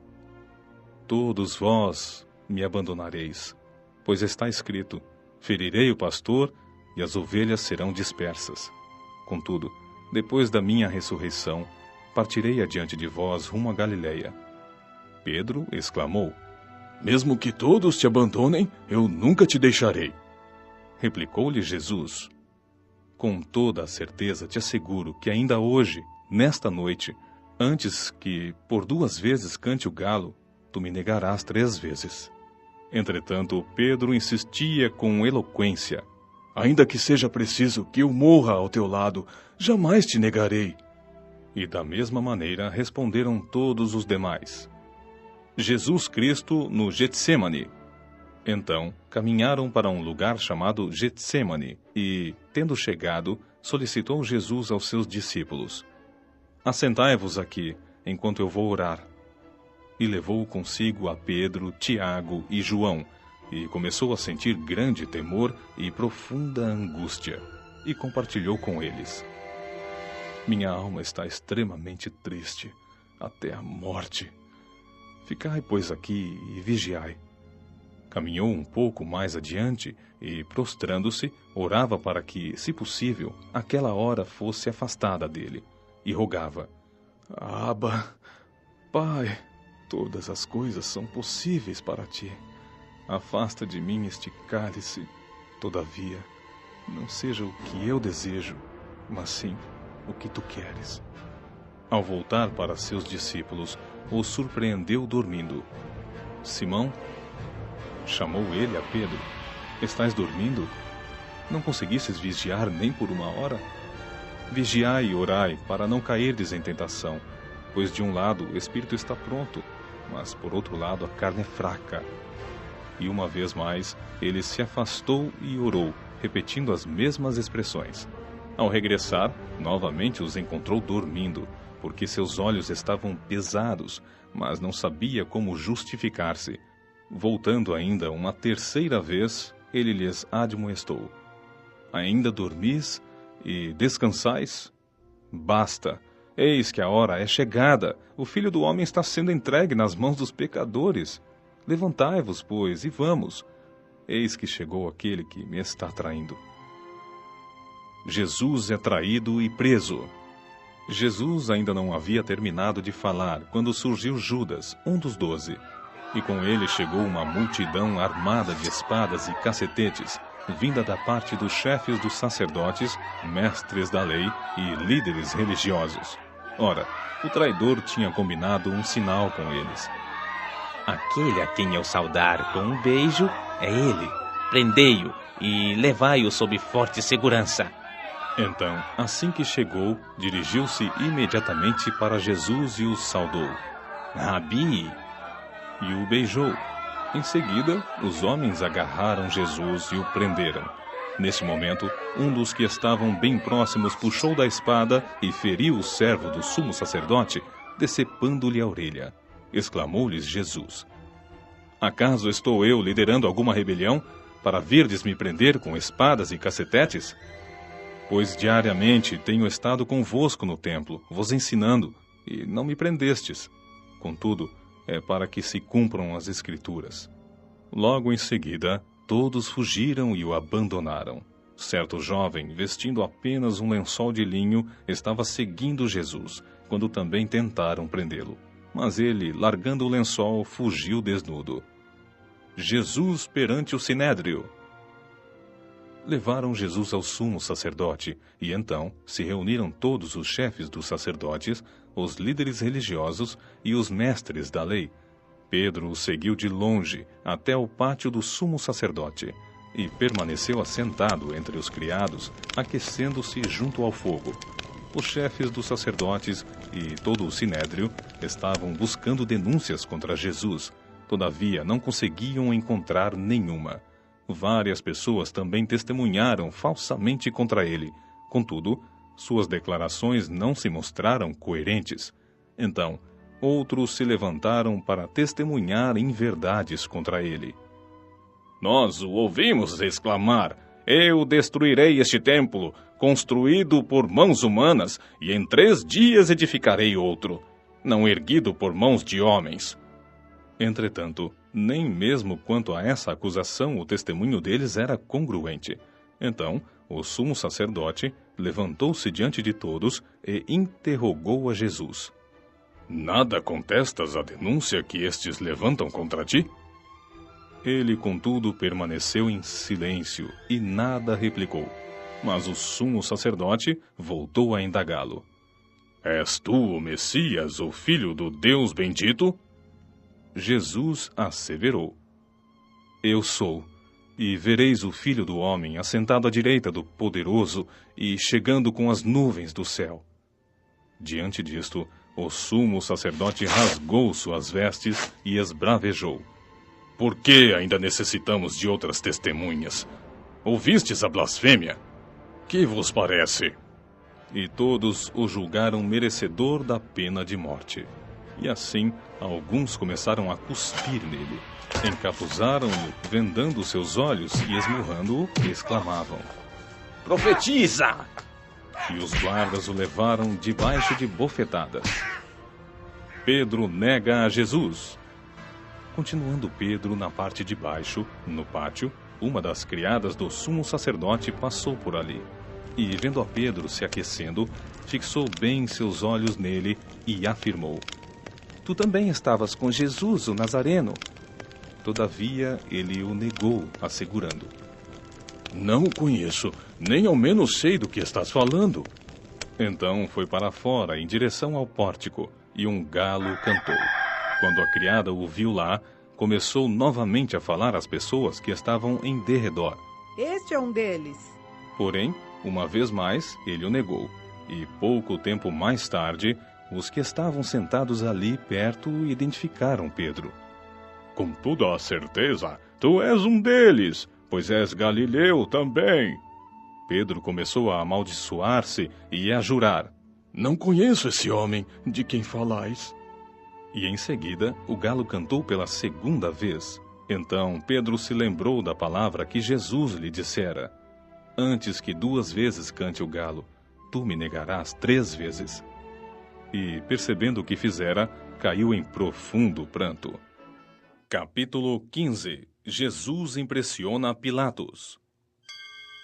todos vós me abandonareis, pois está escrito: ferirei o pastor e as ovelhas serão dispersas. Contudo, depois da minha ressurreição, partirei adiante de vós rumo a Galiléia. Pedro exclamou: mesmo que todos te abandonem, eu nunca te deixarei. Replicou-lhe Jesus: com toda a certeza te asseguro que ainda hoje, nesta noite, antes que por 2 vezes cante o galo, tu me negarás 3 vezes. Entretanto, Pedro insistia com eloquência: ainda que seja preciso que eu morra ao teu lado, jamais te negarei. E da mesma maneira responderam todos os demais. Jesus Cristo no Getsêmani. Então caminharam para um lugar chamado Getsêmani e, tendo chegado, solicitou Jesus aos seus discípulos: assentai-vos aqui, enquanto eu vou orar. E levou consigo a Pedro, Tiago e João, e começou a sentir grande temor e profunda angústia, e compartilhou com eles: minha alma está extremamente triste, até a morte. Ficai, pois, aqui e vigiai. Caminhou um pouco mais adiante e, prostrando-se, orava para que, se possível, aquela hora fosse afastada dele, e rogava: Abba, Pai, todas as coisas são possíveis para ti. Afasta de mim este cálice, todavia, não seja o que eu desejo, mas sim o que tu queres. Ao voltar para seus discípulos, o surpreendeu dormindo. Simão chamou ele a Pedro: estás dormindo? Não conseguistes vigiar nem por 1 hora? Vigiai e orai, para não cairdes em tentação, pois de um lado o espírito está pronto, mas por outro lado a carne é fraca. E uma vez mais ele se afastou e orou, repetindo as mesmas expressões. Ao regressar, novamente os encontrou dormindo, porque seus olhos estavam pesados, mas não sabia como justificar-se. Voltando ainda uma 3ª vez, ele lhes admoestou: ainda dormis e descansais? Basta! Eis que a hora é chegada, o Filho do Homem está sendo entregue nas mãos dos pecadores. Levantai-vos, pois, e vamos. Eis que chegou aquele que me está traindo. Jesus é traído e preso. Jesus ainda não havia terminado de falar quando surgiu Judas, um dos 12. E com ele chegou uma multidão armada de espadas e cacetetes, vinda da parte dos chefes dos sacerdotes, mestres da lei e líderes religiosos. Ora, o traidor tinha combinado um sinal com eles. Aquele a quem eu saudar com um beijo é ele. Prendei-o e levai-o sob forte segurança. Então, assim que chegou, dirigiu-se imediatamente para Jesus e o saudou: Rabi! E o beijou. Em seguida, os homens agarraram Jesus e o prenderam. Nesse momento, um dos que estavam bem próximos puxou da espada e feriu o servo do sumo sacerdote, decepando-lhe a orelha. Exclamou-lhes Jesus: acaso estou eu liderando alguma rebelião para virdes me prender com espadas e cacetetes? Pois diariamente tenho estado convosco no templo, vos ensinando, e não me prendestes. Contudo, é para que se cumpram as Escrituras. Logo em seguida, todos fugiram e o abandonaram. Certo jovem, vestindo apenas um lençol de linho, estava seguindo Jesus, quando também tentaram prendê-lo. Mas ele, largando o lençol, fugiu desnudo. Jesus perante o Sinédrio. Levaram Jesus ao sumo sacerdote, e então se reuniram todos os chefes dos sacerdotes, os líderes religiosos e os mestres da lei. Pedro o seguiu de longe até o pátio do sumo sacerdote, e permaneceu assentado entre os criados, aquecendo-se junto ao fogo. Os chefes dos sacerdotes e todo o sinédrio estavam buscando denúncias contra Jesus, Todavia, não conseguiam encontrar nenhuma. Várias pessoas também testemunharam falsamente contra ele. Contudo, suas declarações não se mostraram coerentes. Então, outros se levantaram para testemunhar inverdades contra ele. Nós o ouvimos exclamar: eu destruirei este templo, construído por mãos humanas, e em 3 dias edificarei outro, não erguido por mãos de homens. Entretanto, nem mesmo quanto a essa acusação o testemunho deles era congruente. Então, o sumo sacerdote levantou-se diante de todos e interrogou a Jesus. Nada contestas a denúncia que estes levantam contra ti? Ele, contudo, permaneceu em silêncio e nada replicou. Mas o sumo sacerdote voltou a indagá-lo. És tu o Messias, o Filho do Deus bendito? Jesus asseverou: Eu sou, e vereis o Filho do Homem assentado à direita do Poderoso e chegando com as nuvens do céu. Diante disto, o sumo sacerdote rasgou suas vestes e esbravejou: Por que ainda necessitamos de outras testemunhas? Ouvistes a blasfêmia? Que vos parece? E todos o julgaram merecedor da pena de morte. E assim, alguns começaram a cuspir nele. Encapuzaram-no, vendando seus olhos e esmurrando-o, exclamavam: Profetiza! E os guardas o levaram debaixo de bofetadas. Pedro nega a Jesus. Continuando Pedro na parte de baixo, no pátio, uma das criadas do sumo sacerdote passou por ali. E, vendo a Pedro se aquecendo, fixou bem seus olhos nele e afirmou: Tu também estavas com Jesus, o Nazareno. Todavia, ele o negou, assegurando: Não o conheço, nem ao menos sei do que estás falando. Então foi para fora, em direção ao pórtico, e um galo cantou. Quando a criada o viu lá, começou novamente a falar às pessoas que estavam em derredor. Este é um deles. Porém, uma vez mais, ele o negou. E pouco tempo mais tarde, os que estavam sentados ali perto identificaram Pedro. Com toda a certeza, tu és um deles, pois és galileu também. Pedro começou a amaldiçoar-se e a jurar: Não conheço esse homem de quem falais. E em seguida, o galo cantou pela segunda vez. Então Pedro se lembrou da palavra que Jesus lhe dissera: Antes que 2 vezes cante o galo, tu me negarás 3 vezes. E, percebendo o que fizera, caiu em profundo pranto. Capítulo 15. Jesus impressiona Pilatos.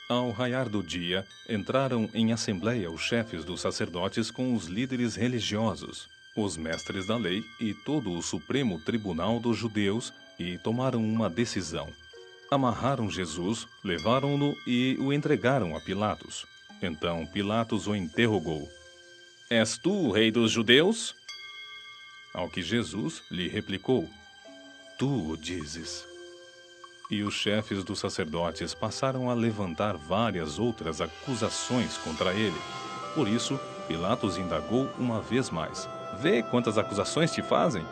Ao raiar do dia, entraram em assembleia os chefes dos sacerdotes com os líderes religiosos, os mestres da lei e todo o Supremo Tribunal dos Judeus, e tomaram uma decisão. Amarraram Jesus, levaram-no e o entregaram a Pilatos. Então Pilatos o interrogou: És tu o rei dos judeus? Ao que Jesus lhe replicou: Tu o dizes. E os chefes dos sacerdotes passaram a levantar várias outras acusações contra ele. Por isso, Pilatos indagou uma vez mais: Vê quantas acusações te fazem?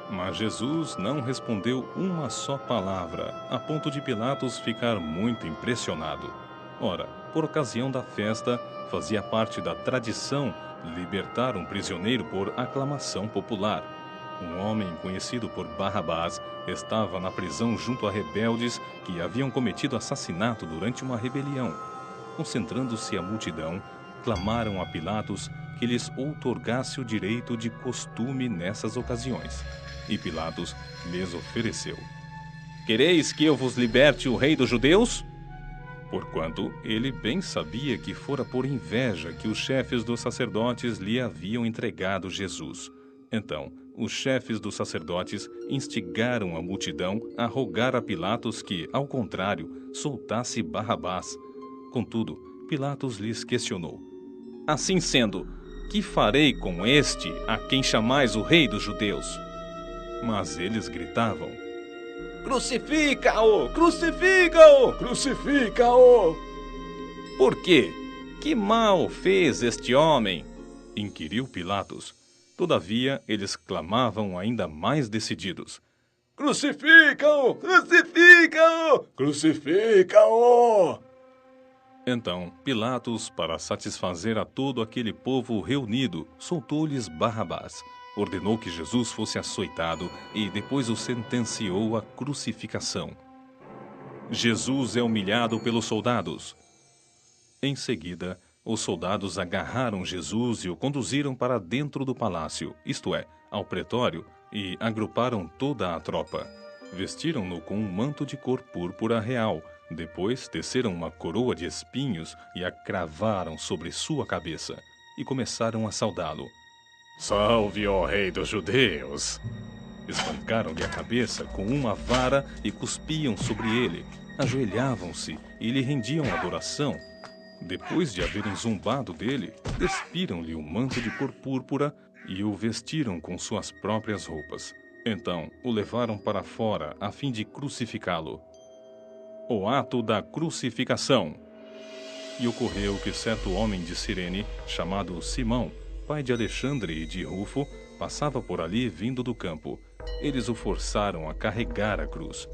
Mas Jesus não respondeu uma só palavra, a ponto de Pilatos ficar muito impressionado. Ora, por ocasião da festa, fazia parte da tradição libertar um prisioneiro por aclamação popular. Um homem conhecido por Barrabás estava na prisão junto a rebeldes que haviam cometido assassinato durante uma rebelião. Concentrando-se a multidão, clamaram a Pilatos que lhes outorgasse o direito de costume nessas ocasiões. E Pilatos lhes ofereceu: Quereis que eu vos liberte o rei dos judeus? Porquanto ele bem sabia que fora por inveja que os chefes dos sacerdotes lhe haviam entregado Jesus. Então, os chefes dos sacerdotes instigaram a multidão a rogar a Pilatos que, ao contrário, soltasse Barrabás. Contudo, Pilatos lhes questionou: Assim sendo, que farei com este a quem chamais o rei dos judeus? Mas eles gritavam: Crucifica-o! Crucifica-o! Crucifica-o! Por quê? Que mal fez este homem? Inquiriu Pilatos. Todavia, eles clamavam ainda mais decididos: Crucifica-o! Crucifica-o! Crucifica-o! Então, Pilatos, para satisfazer a todo aquele povo reunido, soltou-lhes Barrabás, ordenou que Jesus fosse açoitado e depois o sentenciou à crucificação. Jesus é humilhado pelos soldados. Em seguida, os soldados agarraram Jesus e o conduziram para dentro do palácio, isto é, ao pretório, e agruparam toda a tropa. Vestiram-no com um manto de cor púrpura real. Depois teceram uma coroa de espinhos e a cravaram sobre sua cabeça, e começaram a saudá-lo. Salve, ó Rei dos Judeus! Espancaram-lhe a cabeça com uma vara e cuspiam sobre ele. Ajoelhavam-se e lhe rendiam adoração. Depois de haverem zombado dele, despiram-lhe o manto de cor púrpura e o vestiram com suas próprias roupas. Então o levaram para fora a fim de crucificá-lo. O ato da crucificação. E ocorreu que certo homem de Cirene, chamado Simão, pai de Alexandre e de Rufo, passava por ali vindo do campo. Eles o forçaram a carregar a cruz.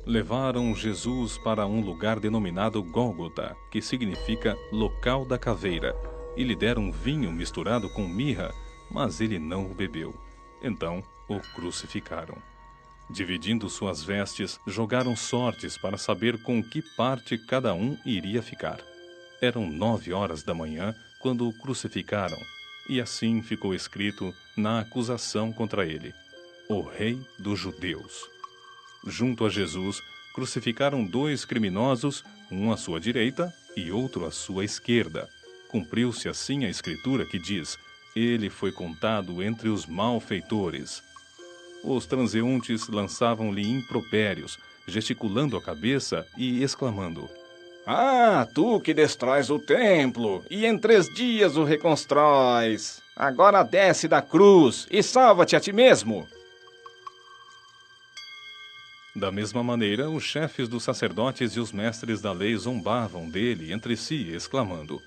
Levaram Jesus para um lugar denominado Gólgota, que significa local da caveira, e lhe deram vinho misturado com mirra, mas ele não o bebeu. Então o crucificaram. Dividindo suas vestes, jogaram sortes para saber com que parte cada um iria ficar. Eram 9 horas da manhã quando o crucificaram, e assim ficou escrito na acusação contra ele: o Rei dos Judeus. Junto a Jesus, crucificaram 2 criminosos, um à sua direita e outro à sua esquerda. Cumpriu-se assim a escritura que diz: ele foi contado entre os malfeitores. Os transeuntes lançavam-lhe impropérios, gesticulando a cabeça e exclamando: Ah, tu que destróis o templo e em 3 dias o reconstróis. Agora desce da cruz e salva-te a ti mesmo. Da mesma maneira, os chefes dos sacerdotes e os mestres da lei zombavam dele entre si, exclamando: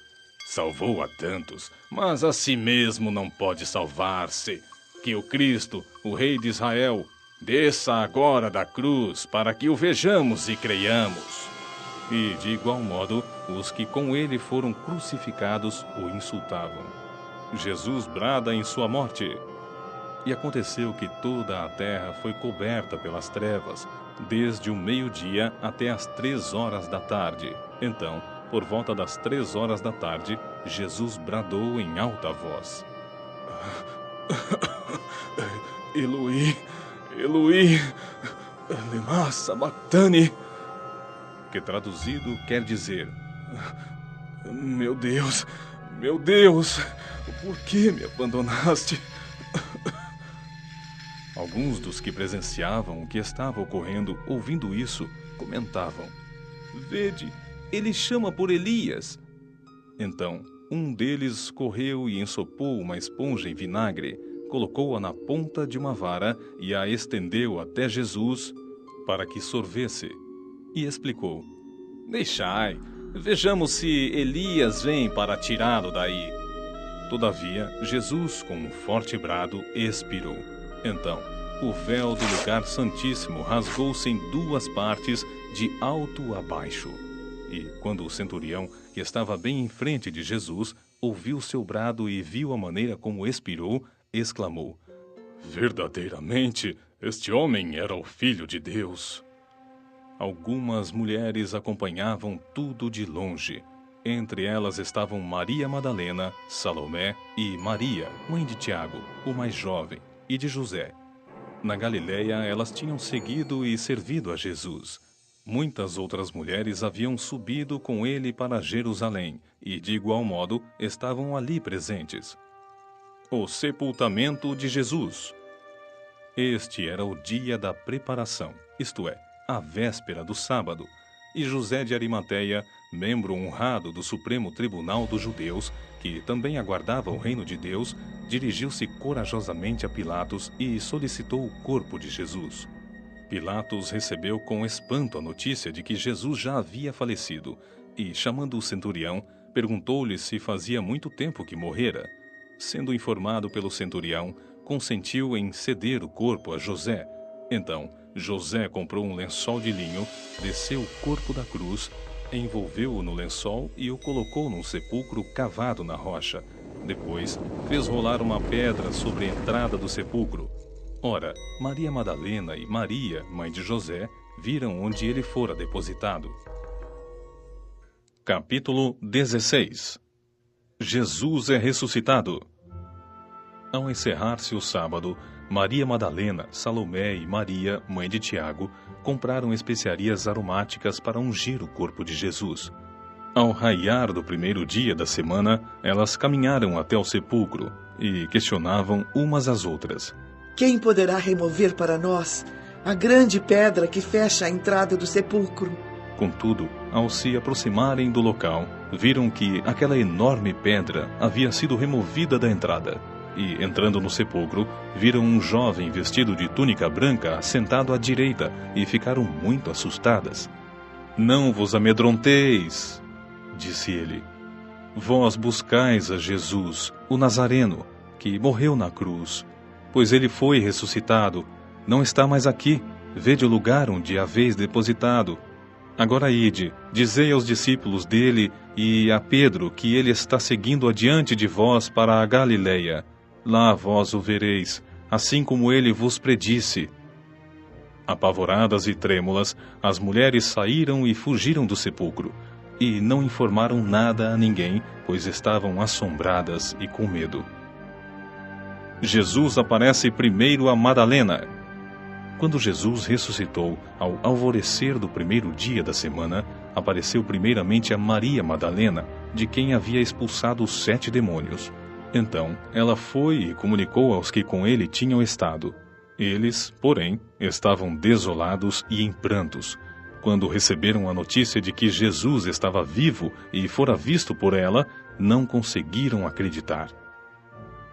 Salvou a tantos, mas a si mesmo não pode salvar-se. Que o Cristo, o Rei de Israel, desça agora da cruz para que o vejamos e creiamos. E, de igual modo, os que com ele foram crucificados o insultavam. Jesus brada em sua morte. E aconteceu que toda a terra foi coberta pelas trevas, desde o meio-dia até as 3 horas da tarde. Então, por volta das 3 horas da tarde, Jesus bradou em alta voz: Eloi, Eloi, lema sabachthani, que traduzido quer dizer: meu Deus, por que me abandonaste? Alguns dos que presenciavam o que estava ocorrendo, ouvindo isso, comentavam: Vede, ele chama por Elias. Então, um deles correu e ensopou uma esponja em vinagre, colocou-a na ponta de uma vara e a estendeu até Jesus para que sorvesse. E explicou: Deixai, vejamos se Elias vem para tirá-lo daí. Todavia, Jesus, com um forte brado, expirou. Então, o véu do lugar santíssimo rasgou-se em 2 partes, de alto a baixo. E, quando o centurião, que estava bem em frente de Jesus, ouviu seu brado e viu a maneira como expirou, exclamou: Verdadeiramente, este homem era o Filho de Deus. Algumas mulheres acompanhavam tudo de longe. Entre elas estavam Maria Madalena, Salomé e Maria, mãe de Tiago, o mais jovem, e de José. Na Galileia, elas tinham seguido e servido a Jesus. Muitas outras mulheres haviam subido com ele para Jerusalém e, de igual modo, estavam ali presentes. O sepultamento de Jesus. Este era o dia da preparação, isto é, a véspera do sábado, e José de Arimateia, membro honrado do Supremo Tribunal dos Judeus, que também aguardava o reino de Deus, dirigiu-se corajosamente a Pilatos e solicitou o corpo de Jesus. Pilatos recebeu com espanto a notícia de que Jesus já havia falecido e, chamando o centurião, perguntou-lhe se fazia muito tempo que morrera. Sendo informado pelo centurião, consentiu em ceder o corpo a José. Então, José comprou um lençol de linho, desceu o corpo da cruz, envolveu-o no lençol e o colocou num sepulcro cavado na rocha. Depois, fez rolar uma pedra sobre a entrada do sepulcro. Ora, Maria Madalena e Maria, mãe de José, viram onde ele fora depositado. Capítulo 16. Jesus é ressuscitado. Ao encerrar-se o sábado, Maria Madalena, Salomé e Maria, mãe de Tiago, compraram especiarias aromáticas para ungir o corpo de Jesus. Ao raiar do primeiro dia da semana, elas caminharam até o sepulcro e questionavam umas às outras: Quem poderá remover para nós a grande pedra que fecha a entrada do sepulcro? Contudo, ao se aproximarem do local, viram que aquela enorme pedra havia sido removida da entrada. E, entrando no sepulcro, viram um jovem vestido de túnica branca sentado à direita e ficaram muito assustadas. Não vos amedronteis, disse ele. Vós buscais a Jesus, o Nazareno, que morreu na cruz. Pois ele foi ressuscitado, não está mais aqui. Vede o lugar onde haveis depositado. Agora ide, dizei aos discípulos dele e a Pedro que ele está seguindo adiante de vós para a Galileia. Lá vós o vereis, assim como ele vos predisse. Apavoradas e trêmulas, as mulheres saíram e fugiram do sepulcro, e não informaram nada a ninguém, pois estavam assombradas e com medo. Jesus aparece primeiro a Madalena. Quando Jesus ressuscitou, ao alvorecer do primeiro dia da semana, apareceu primeiramente a Maria Madalena, de quem havia expulsado os 7 demônios. Então, ela foi e comunicou aos que com ele tinham estado. Eles, porém, estavam desolados e em prantos. Quando receberam a notícia de que Jesus estava vivo e fora visto por ela, não conseguiram acreditar.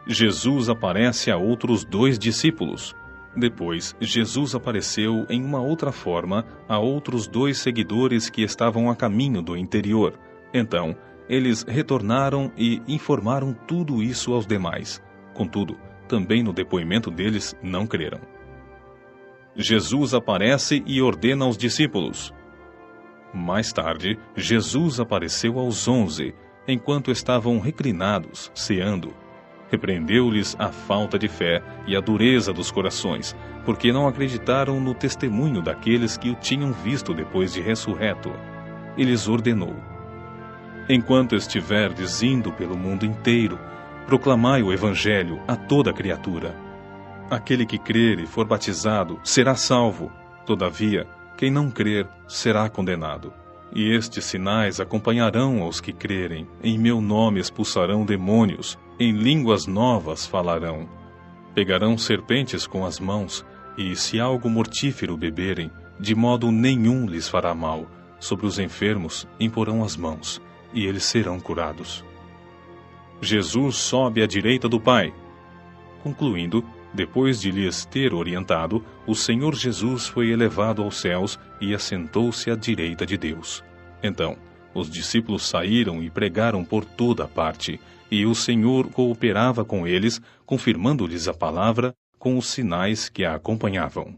Jesus aparece a outros 2 discípulos. Depois, Jesus apareceu em uma outra forma a outros 2 seguidores que estavam a caminho do interior. Então, eles retornaram e informaram tudo isso aos demais. Contudo, também no depoimento deles não creram. Jesus aparece e ordena aos discípulos. Mais tarde, Jesus apareceu aos 11, enquanto estavam reclinados, ceando. Repreendeu-lhes a falta de fé e a dureza dos corações, porque não acreditaram no testemunho daqueles que o tinham visto depois de ressurreto. E lhes ordenou: Enquanto estiverdes indo pelo mundo inteiro, proclamai o Evangelho a toda criatura. Aquele que crer e for batizado será salvo. Todavia, quem não crer será condenado. E estes sinais acompanharão aos que crerem. Em meu nome expulsarão demônios, em línguas novas falarão. Pegarão serpentes com as mãos, e se algo mortífero beberem, de modo nenhum lhes fará mal. Sobre os enfermos imporão as mãos, e eles serão curados. Jesus sobe à direita do Pai. Concluindo, depois de lhes ter orientado, o Senhor Jesus foi elevado aos céus e assentou-se à direita de Deus. Então, os discípulos saíram e pregaram por toda a parte, e o Senhor cooperava com eles, confirmando-lhes a palavra com os sinais que a acompanhavam.